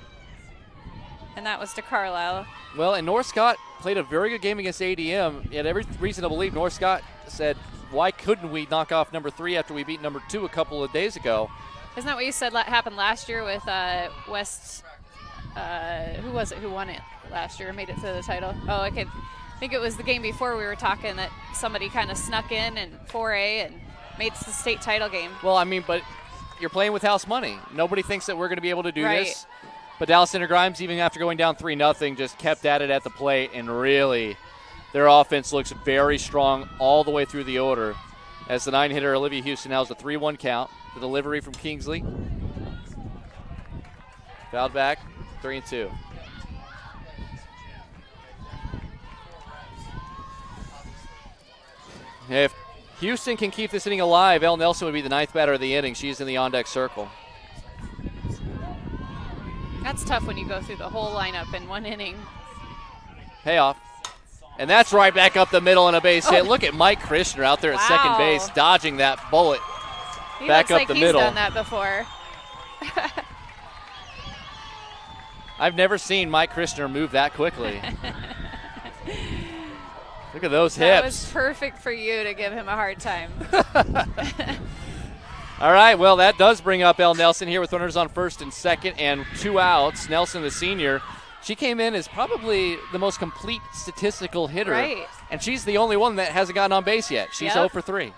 And that was to Carlisle. Well, and North Scott played a very good game against ADM. Yet every reason to believe North Scott said, why couldn't we knock off number 3 after we beat number 2 a couple of days ago? Isn't that what you said happened last year with West? Who was it who won it last year and made it to the title? Oh, okay. I think it was the game before we were talking that somebody kind of snuck in and 4A and made the state title game. Well, I mean, but you're playing with house money. Nobody thinks that we're going to be able to do this. But Dallas Center Grimes, even after going down 3-0, just kept at it at the plate, and really their offense looks very strong all the way through the order. As the 9-hitter Olivia Houston has a 3-1 count. The delivery from Kingsley. Fouled back, 3-2. If Houston can keep this inning alive, Elle Nelson would be the 9th batter of the inning. She's in the on-deck circle. That's tough when you go through the whole lineup in one inning. Payoff. And that's right back up the middle and a base hit. Look at Mike Krishner out there at second base, dodging that bullet back up the middle. He's done that before. I've never seen Mike Krishner move that quickly. Look at those hips. That was perfect for you to give him a hard time. All right, well, that does bring up Elle Nelson here with runners on first and second and 2 outs. Nelson, the senior, she came in as probably the most complete statistical hitter. Right. And she's the only one that hasn't gotten on base yet. She's 0 for 3.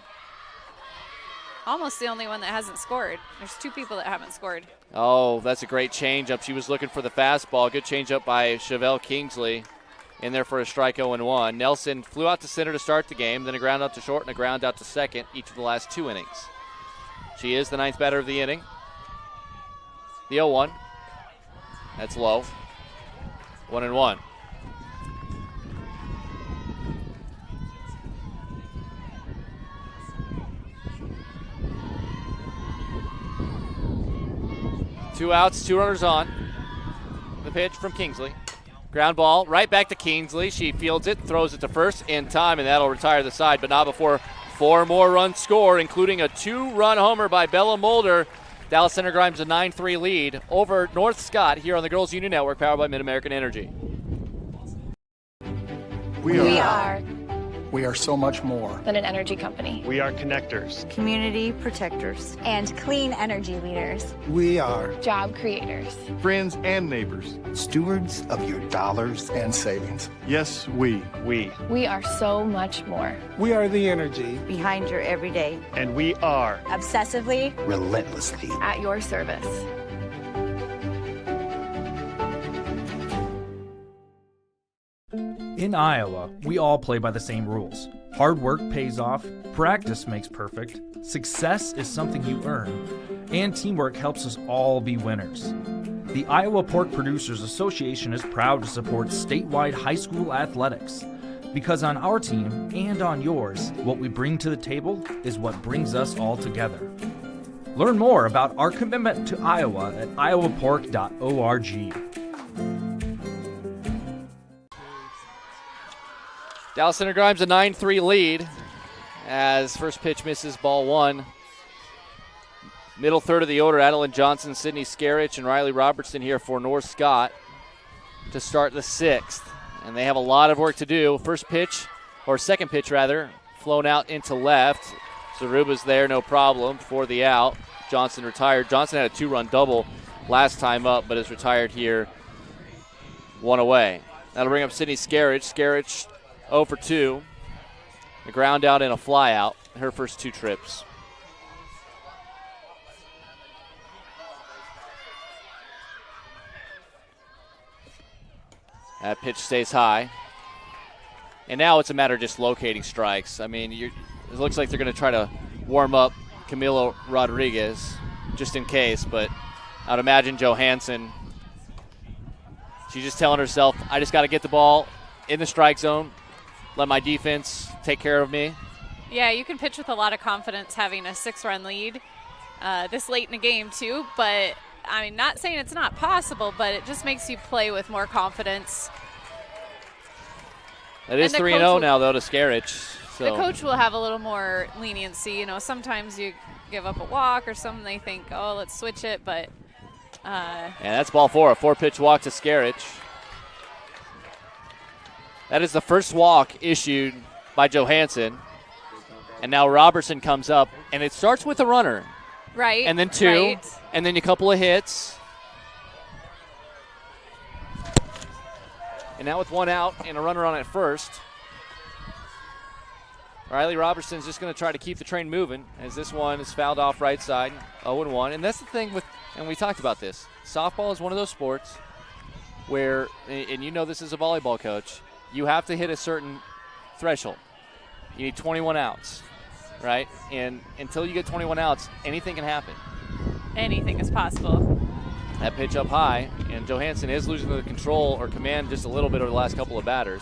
Almost the only one that hasn't scored. There's 2 people that haven't scored. Oh, that's a great changeup. She was looking for the fastball. Good changeup by Chevelle Kingsley. In there for a strike 0-1. Nelson flew out to center to start the game, then a ground out to short and a ground out to second each of the last 2 innings. She is the 9th batter of the inning. The 0-1. That's low. 1-1. Two outs, 2 runners on. The pitch from Kingsley. Ground ball right back to Kingsley. She fields it, throws it to first in time, and that'll retire the side, but not before 4 more runs score, including a 2-run homer by Bella Mulder. Dallas Center Grimes a 9-3 lead over North Scott here on the Girls Union Network, powered by Mid-American Energy. We are so much more than an energy company. We are connectors. Community protectors. And clean energy leaders. We are Job creators. Friends and neighbors. stewards of your dollars and savings. Yes, we. We are so much more. We are the energy Behind your everyday. And we are Obsessively Relentlessly. at your service. In Iowa, we all play by the same rules. Hard work pays off, practice makes perfect, success is something you earn, and teamwork helps us all be winners. The Iowa Pork Producers Association is proud to support statewide high school athletics. Because on our team and on yours, what we bring to the table is what brings us all together. Learn more about our commitment to Iowa at iowapork.org. Dallas Center Grimes a 9-3 lead as first pitch misses, ball one. Middle third of the order, Adeline Johnson, Sydney Scarich, and Riley Robertson here for North Scott to start the sixth. And they have a lot of work to do. First pitch, or second pitch rather, flown out into left. Zaruba's there, no problem, for the out. Johnson retired. Johnson had a two-run double last time up, but is retired here, one away. That'll bring up Sydney Scarich. Scarich 0 for 2. A ground out and a fly out, her first two trips. That pitch stays high. And now it's a matter of just locating strikes. I mean, it looks like they're going to try to warm up Camilo Rodriguez just in case, but I'd imagine Johansson, she's just telling herself, I just got to get the ball in the strike zone, let my defense take care of me. Yeah, you can pitch with a lot of confidence having a 6-run lead this late in the game too, but I mean, not saying it's not possible, but it just makes you play with more confidence. It is 3-0 now, though, to Scarich. So. The coach will have a little more leniency. You know, sometimes you give up a walk or something, they think, oh, let's switch it, but. And that's ball four, a 4-pitch walk to Scarich. That is the first walk issued by Johansson. And now Robertson comes up, and it starts with a runner. Right. And then two, right. And then a couple of hits. And now with one out and a runner on at first, Riley Robertson's just going to try to keep the train moving as this one is fouled off right side, 0-1. And that's the thing with, and we talked about this, softball is one of those sports where, and you know this as a volleyball coach, you have to hit a certain threshold. You need 21 outs, right? And until you get 21 outs, anything can happen. Anything is possible. That pitch up high, and Johansson is losing the control or command just a little bit over the last couple of batters.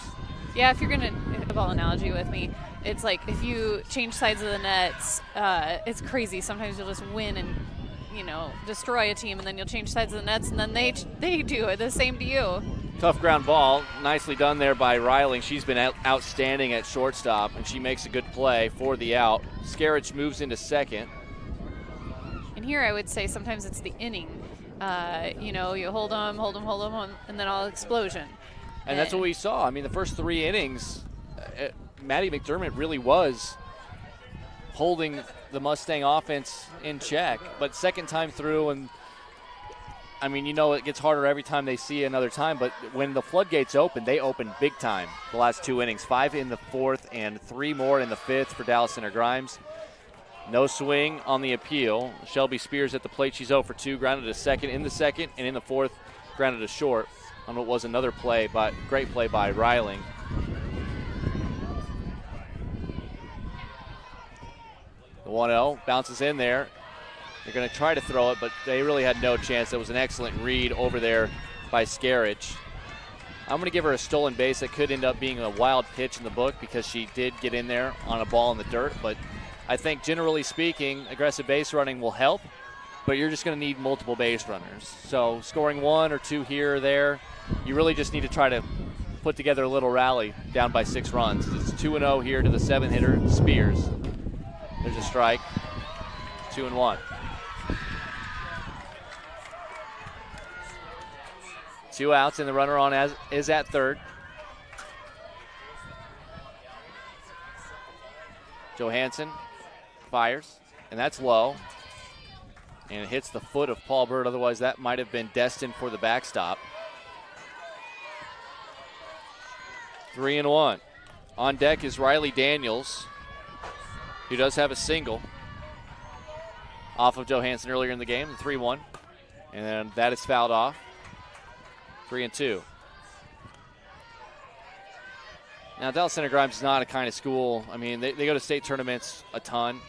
Yeah, if you're going to hit a ball analogy with me, it's like if you change sides of the nets, it's crazy. Sometimes you'll just win and, you know, destroy a team, and then you'll change sides of the nets, and then they do the same to you. Tough ground ball. Nicely done there by Riley. She's been outstanding at shortstop, and she makes a good play for the out. Scarich moves into second. And here I would say sometimes it's the inning. You know, you hold them, and then all explosion. And that's what we saw. I mean, the first three innings, Maddie McDermott really was holding the Mustang offense in check. But second time through, and I mean, you know, it gets harder every time they see another time. But when the floodgates open, they open big time the last two innings. 5 in the fourth and 3 more in the fifth for Dallas Center Grimes. No swing on the appeal. Shelby Spears at the plate. She's 0 for 2, grounded to second in the second, and in the fourth, grounded to short on what was another play, great play by Riley. The 1-0 bounces in there. They're going to try to throw it, but they really had no chance. It was an excellent read over there by Scarich. I'm going to give her a stolen base. That could end up being a wild pitch in the book because she did get in there on a ball in the dirt, but I think generally speaking, aggressive base running will help, but you're just going to need multiple base runners. So scoring 1 or 2 here or there, you really just need to try to put together a little rally down by 6 runs. It's 2-0 here to the 7th hitter, Spears. There's a strike, 2-1. 2 outs, and the runner on is at third. Johansson fires, and that's low. And it hits the foot of Paul Bird. Otherwise, that might have been destined for the backstop. 3-1. On deck is Riley Daniels, who does have a single off of Johansson earlier in the game, 3-1. And then that is fouled off. 3-2. Now, Dallas Center Grimes is not a kind of school. I mean, they go to state tournaments a ton.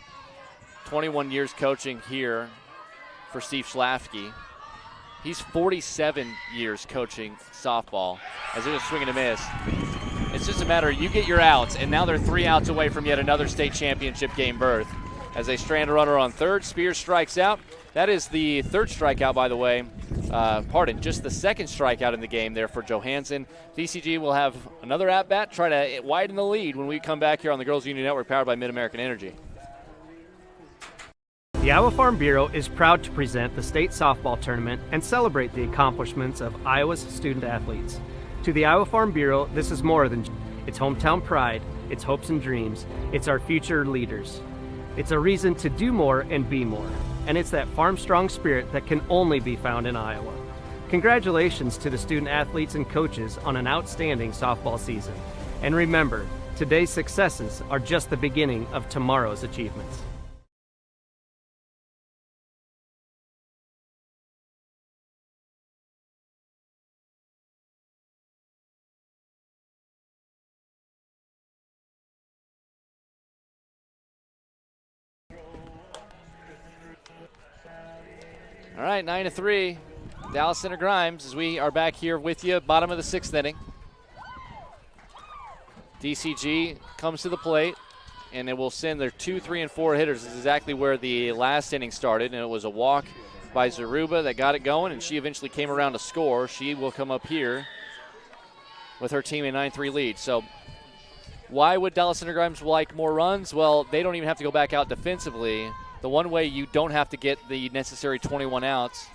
21 years coaching here for Steve Schlafke. He's 47 years coaching softball as they're just swing and a miss. It's just a matter of you get your outs, and now they're 3 outs away from yet another state championship game berth. As they strand a runner on third, Spears strikes out. That is the third strikeout, by the way. Just the second strikeout in the game there for Johansson. DCG will have another at-bat, try to widen the lead when we come back here on the Girls Union Network, powered by Mid-American Energy. The Iowa Farm Bureau is proud to present the state softball tournament and celebrate the accomplishments of Iowa's student athletes. To the Iowa Farm Bureau, this is more than its hometown pride, its hopes and dreams, it's our future leaders. It's a reason to do more and be more, and it's that farm-strong spirit that can only be found in Iowa. Congratulations to the student athletes and coaches on an outstanding softball season. And remember, today's successes are just the beginning of tomorrow's achievements. All right, 9-3. Dallas Center Grimes as we are back here with you, bottom of the 6th inning. DCG comes to the plate, and it will send their 2, 3, and 4 hitters. This is exactly where the last inning started, and it was a walk by Zaruba that got it going, and she eventually came around to score. She will come up here with her team a 9-3 lead. So why would Dallas Center Grimes like more runs? Well, they don't even have to go back out defensively. The one way you don't have to get the necessary 21 outs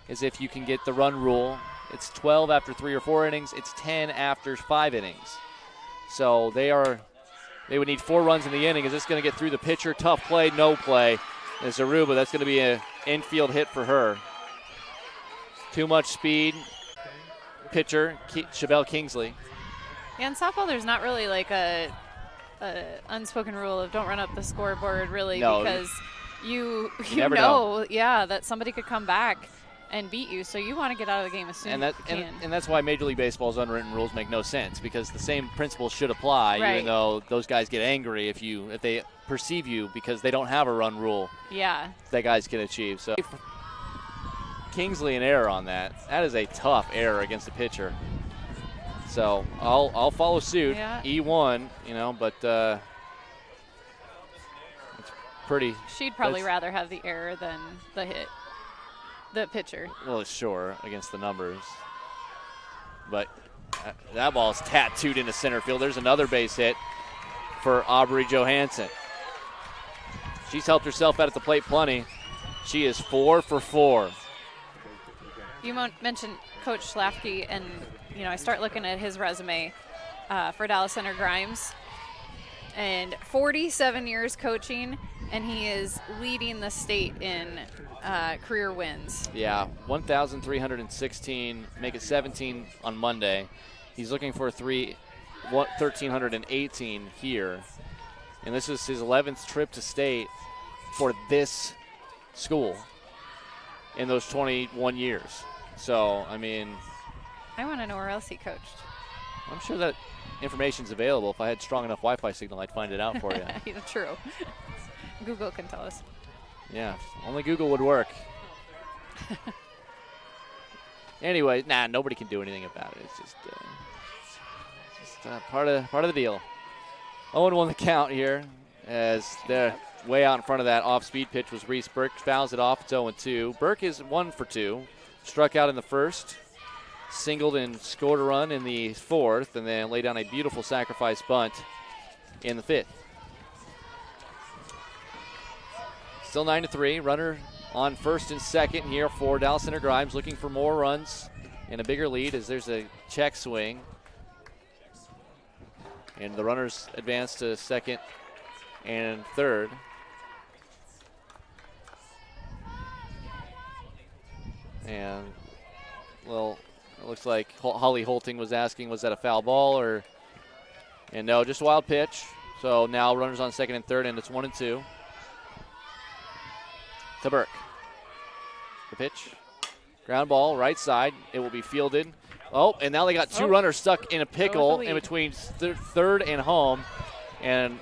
is if you can get the run rule. It's 12 after 3 or 4 innings. It's 10 after 5 innings. So they would need 4 runs in the inning. Is this going to get through the pitcher? Tough play, no play. As Zaruba, that's going to be an infield hit for her. Too much speed. Pitcher, Chabelle Kingsley. Yeah, in softball, there's not really like a unspoken rule of don't run up the scoreboard, really, No. because you never know, that somebody could come back and beat you, so you want to get out of the game as soon as you can. And that's why Major League Baseball's unwritten rules make no sense, because the same principles should apply, Right. even though those guys get angry if they perceive you because they don't have a run rule. Yeah. That guys can achieve. So Kingsley an error on that. That is a tough error against the pitcher. So I'll follow suit. Yeah. E1, but it's pretty. She'd probably rather have the error than the hit, the pitcher. Well, sure, against the numbers. But that ball is tattooed into center field. There's another base hit for Aubrey Johansson. She's helped herself out at the plate plenty. She is 4 for 4. You mentioned Coach Schlafke, and I start looking at his resume for Dallas Center Grimes, and 47 years coaching, and he is leading the state in career wins. Yeah, 1,316, make it 17 on Monday. He's looking for 1,318 here, and this is his 11th trip to state for this school in those 21 years. So, I want to know where else he coached. I'm sure that information's available. If I had strong enough Wi-Fi signal, I'd find it out for you. Yeah, true. Google can tell us. Yeah, only Google would work. Anyway, nobody can do anything about it. It's just part of the deal. 0-1 the count here, as they're way out in front of that off-speed pitch was Reese Burke. Fouls it off. It's 0-2. Burke is 1 for 2. Struck out in the first, singled and scored a run in the fourth, and then laid down a beautiful sacrifice bunt in the fifth. Still 9-3. Runner on first and second here for Dallas Center Grimes, looking for more runs in a bigger lead as there's a check swing. And the runners advance to second and third. And, well, it looks like Holly Holting was asking, was that a foul ball? And no, just a wild pitch. So now runners on second and third, and it's 1-2. To Burke. The pitch. Ground ball, right side. It will be fielded. Oh, and now they got two runners stuck in a pickle in between third and home. And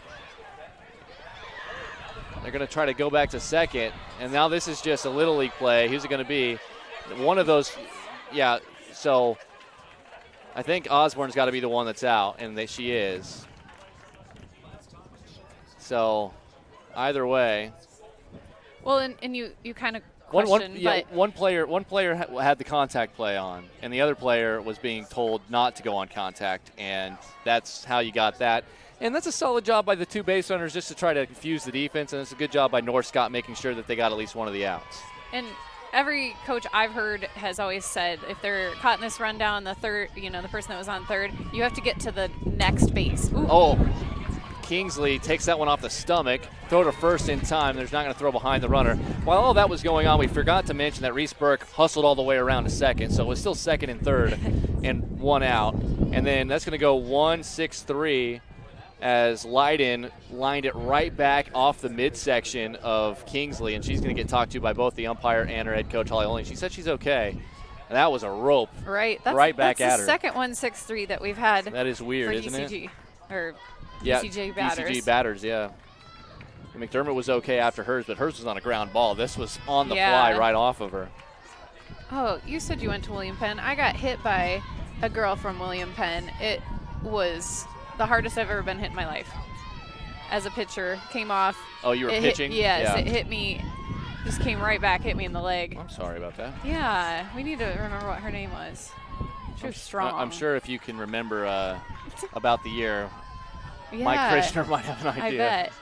they're going to try to go back to second. And now this is just a Little League play. Who's it going to be? One of those, yeah, so I think Osborne's got to be the one that's out, and she is. So either way. Well, and you kind of question, one player had the contact play on, and the other player was being told not to go on contact, and that's how you got that. And that's a solid job by the two base runners just to try to confuse the defense, and it's a good job by North Scott making sure that they got at least one of the outs. And every coach I've heard has always said if they're caught in this rundown, the third, the person that was on third, you have to get to the next base. Ooh. Oh, Kingsley takes that one off the stomach, throw to first in time. There's not going to throw behind the runner. While all that was going on, we forgot to mention that Reese Burke hustled all the way around to second, so it was still second and third and one out. And then that's going to go 1-6-3 as Leiden lined it right back off the midsection of Kingsley, and she's going to get talked to by both the umpire and her head coach, Holly Olney. She said she's okay. And that was a rope right back at her. That's the second 1-6-3 that we've had. That is weird, for isn't DCG, it? Or yeah, DCJ batters. DCG batters, yeah. McDermott was okay after hers, but hers was on a ground ball. This was on the fly right off of her. Oh, you said you went to William Penn. I got hit by a girl from William Penn. It was the hardest I've ever been hit in my life. As a pitcher, came off. Oh, you were pitching? Yes, it hit me. Just came right back, hit me in the leg. I'm sorry about that. Yeah, we need to remember what her name was. She was strong. I'm sure if you can remember about the year, yeah, Mike Krishner might have an idea. I bet.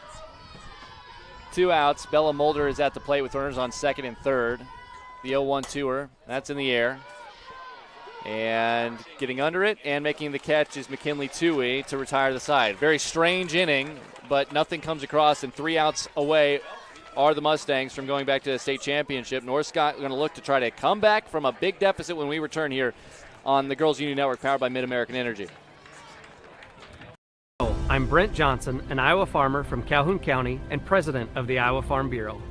2 outs. Bella Mulder is at the plate with runners on second and third. The 0-1 to her. That's in the air. And getting under it and making the catch is McKinley Toohey to retire the side. Very strange inning, but nothing comes across, and 3 outs away are the Mustangs from going back to the state championship. North Scott going to look to try to come back from a big deficit when we return here on the Girls Union Network, powered by Mid-American Energy. I'm Brent Johnson, an Iowa farmer from Calhoun County and president of the Iowa Farm Bureau.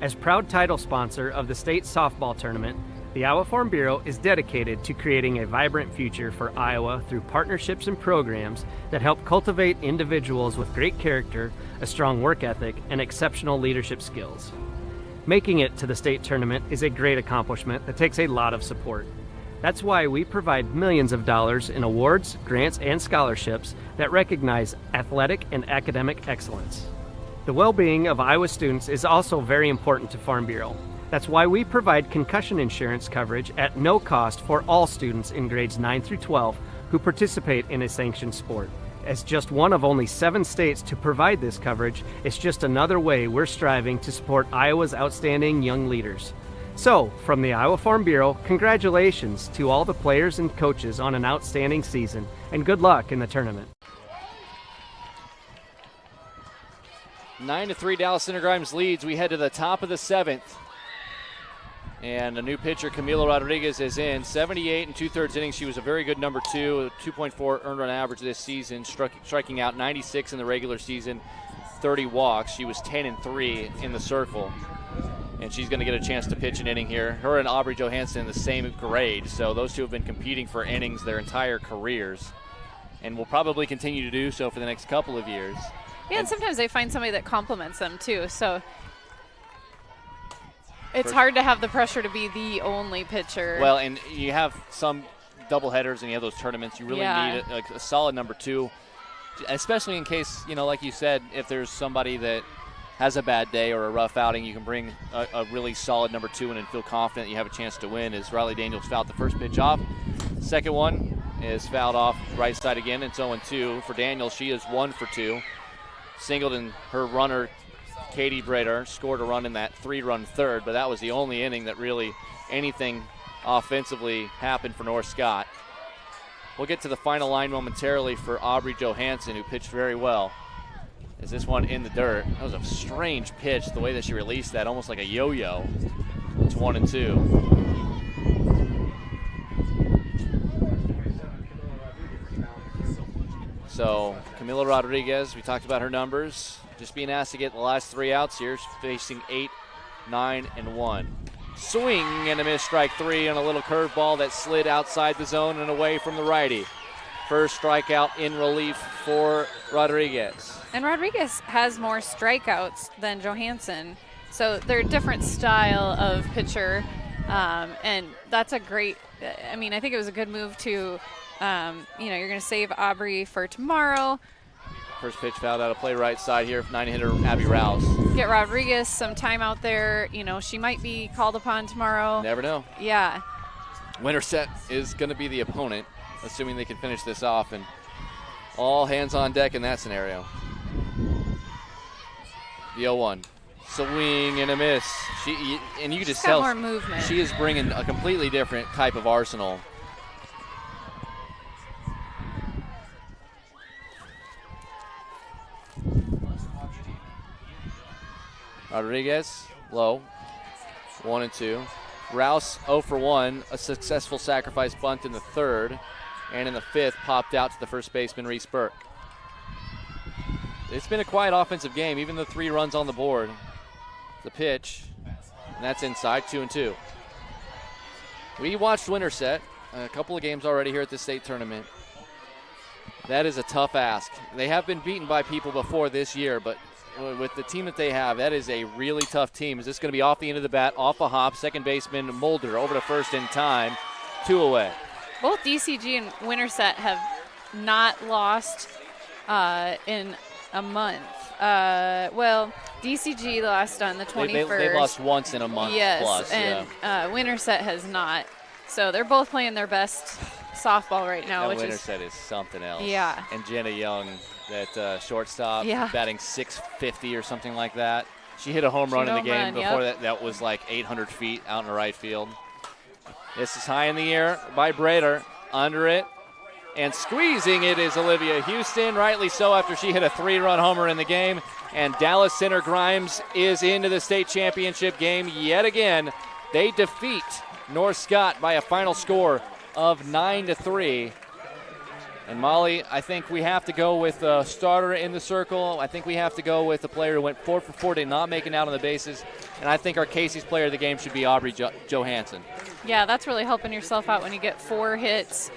As proud title sponsor of the state softball tournament, the Iowa Farm Bureau is dedicated to creating a vibrant future for Iowa through partnerships and programs that help cultivate individuals with great character, a strong work ethic, and exceptional leadership skills. Making it to the state tournament is a great accomplishment that takes a lot of support. That's why we provide millions of dollars in awards, grants, and scholarships that recognize athletic and academic excellence. The well-being of Iowa students is also very important to Farm Bureau. That's why we provide concussion insurance coverage at no cost for all students in grades 9 through 12 who participate in a sanctioned sport. As just one of only 7 states to provide this coverage, it's just another way we're striving to support Iowa's outstanding young leaders. So, from the Iowa Farm Bureau, congratulations to all the players and coaches on an outstanding season, and good luck in the tournament. 9-3 Dallas Center Grimes leads. We head to the top of the 7th. And a new pitcher, Camila Rodriguez, is in. 78 2/3 innings. She was a very good number 2, 2.4 earned run average this season, striking out 96 in the regular season, 30 walks. She was 10-3 in the circle. And she's going to get a chance to pitch an inning here. Her and Aubrey Johansson in the same grade, so those two have been competing for innings their entire careers and will probably continue to do so for the next couple of years. Yeah, and sometimes they find somebody that complements them too, so it's hard to have the pressure to be the only pitcher. Well, and you have some doubleheaders and you have those tournaments. You really need a solid number 2, especially in case, like you said, if there's somebody that has a bad day or a rough outing, you can bring a really solid number 2 in and feel confident you have a chance to win. As Riley Daniels fouled the first pitch off. Second one is fouled off right side again. It's 0-2 for Daniels. She is 1 for 2. Singled, and her runner, Katie Brader, scored a run in that 3-run third, but that was the only inning that really anything offensively happen for North Scott. We'll get to the final line momentarily for Aubrey Johansson, who pitched very well. Is this one in the dirt? That was a strange pitch, the way that she released that, almost like a yo-yo. It's 1-2. So Camila Rodriguez, we talked about her numbers, just being asked to get the last 3 outs here. She's facing 8, 9, and 1. Swing and a miss, strike 3 on a little curveball that slid outside the zone and away from the righty. First strikeout in relief for Rodriguez. And Rodriguez has more strikeouts than Johansson, so they're a different style of pitcher, and that's a great, I mean, I think it was a good move to, you know, you're going to save Aubrey for tomorrow. First pitch fouled out of play right side here, 9-hitter Abby Rouse. Get Rodriguez some time out there. You know, she might be called upon tomorrow. Never know. Yeah. Winterset is going to be the opponent, assuming they can finish this off, and all hands on deck in that scenario. The 0-1. Swing and a miss. You can just tell more movement. She is bringing a completely different type of arsenal. Rodriguez, low, 1-2. Rouse 0 for 1, a successful sacrifice bunt in the third, and in the fifth popped out to the first baseman, Reese Burke. It's been a quiet offensive game, even the 3 runs on the board. The pitch, and that's inside, 2-2. We watched Winterset a couple of games already here at the state tournament. That is a tough ask. They have been beaten by people before this year, but with the team that they have, that is a really tough team. Is this going to be off the end of the bat, off a hop? Second baseman Mulder over to first in time, 2 away. Both DCG and Winterset have not lost in a month. Well, DCG lost on the 21st. They've lost once in a month. Yes, plus, and Winterset has not. So they're both playing their best softball right now. That Winterset is something else. Yeah. And Jenna Young, that shortstop, batting .650 or something like that. She hit a home run in the game before that. That was like 800 feet out in the right field. This is high in the air by Brader. Under it. And squeezing it is Olivia Houston, rightly so, after she hit a 3-run homer in the game. And Dallas Center Grimes is into the state championship game yet again. They defeat North Scott by a final score of 9-3. And Molly, I think we have to go with a starter in the circle. I think we have to go with a player who went 4 for 4 today, not making out on the bases. And I think our Casey's player of the game should be Aubrey Johansson. Yeah, that's really helping yourself out when you get 4 hits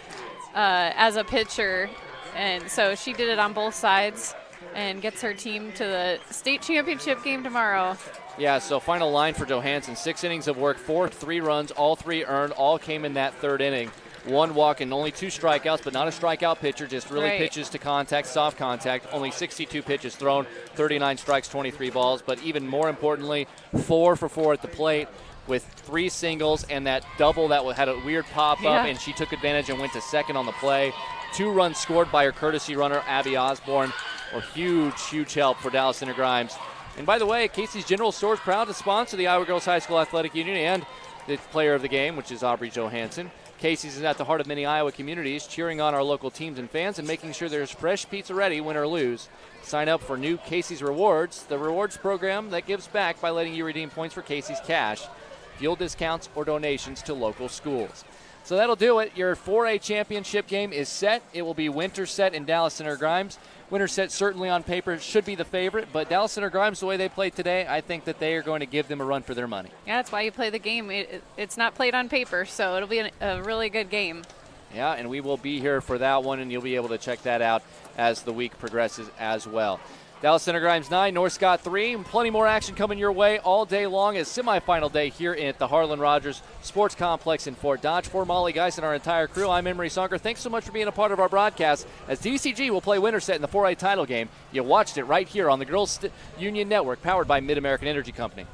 as a pitcher. And so she did it on both sides and gets her team to the state championship game tomorrow. Yeah, so final line for Johansson. 6 innings of work, 3 runs, all 3 earned, all came in that third inning. 1 walk and only 2 strikeouts, but not a strikeout pitcher, just really pitches to contact, soft contact. Only 62 pitches thrown, 39 strikes, 23 balls. But even more importantly, 4 for 4 at the plate with 3 singles and that double that had a weird pop-up, and she took advantage and went to second on the play. 2 runs scored by her courtesy runner, Abby Osborne. A huge, huge help for Dallas Center Grimes. And by the way, Casey's General Store is proud to sponsor the Iowa Girls High School Athletic Union and the player of the game, which is Aubrey Johansson. Casey's is at the heart of many Iowa communities, cheering on our local teams and fans and making sure there's fresh pizza ready, win or lose. Sign up for new Casey's Rewards, the rewards program that gives back by letting you redeem points for Casey's cash, fuel discounts, or donations to local schools. So that'll do it. Your 4A championship game is set. It will be Winterset and Dallas Center Grimes. Winterset certainly on paper should be the favorite, but Dallas Center Grimes, the way they played today, I think that they are going to give them a run for their money. Yeah, that's why you play the game. It's not played on paper, so it'll be a really good game. Yeah, and we will be here for that one, and you'll be able to check that out as the week progresses as well. Dallas Center Grimes 9, North Scott 3, and plenty more action coming your way all day long as semifinal day here at the Harlan Rogers Sports Complex in Fort Dodge. For Molly Geis and our entire crew, I'm Emery Sonker. Thanks so much for being a part of our broadcast as DCG will play Winterset in the 4A title game. You watched it right here on the Girls Union Network, powered by Mid-American Energy Company.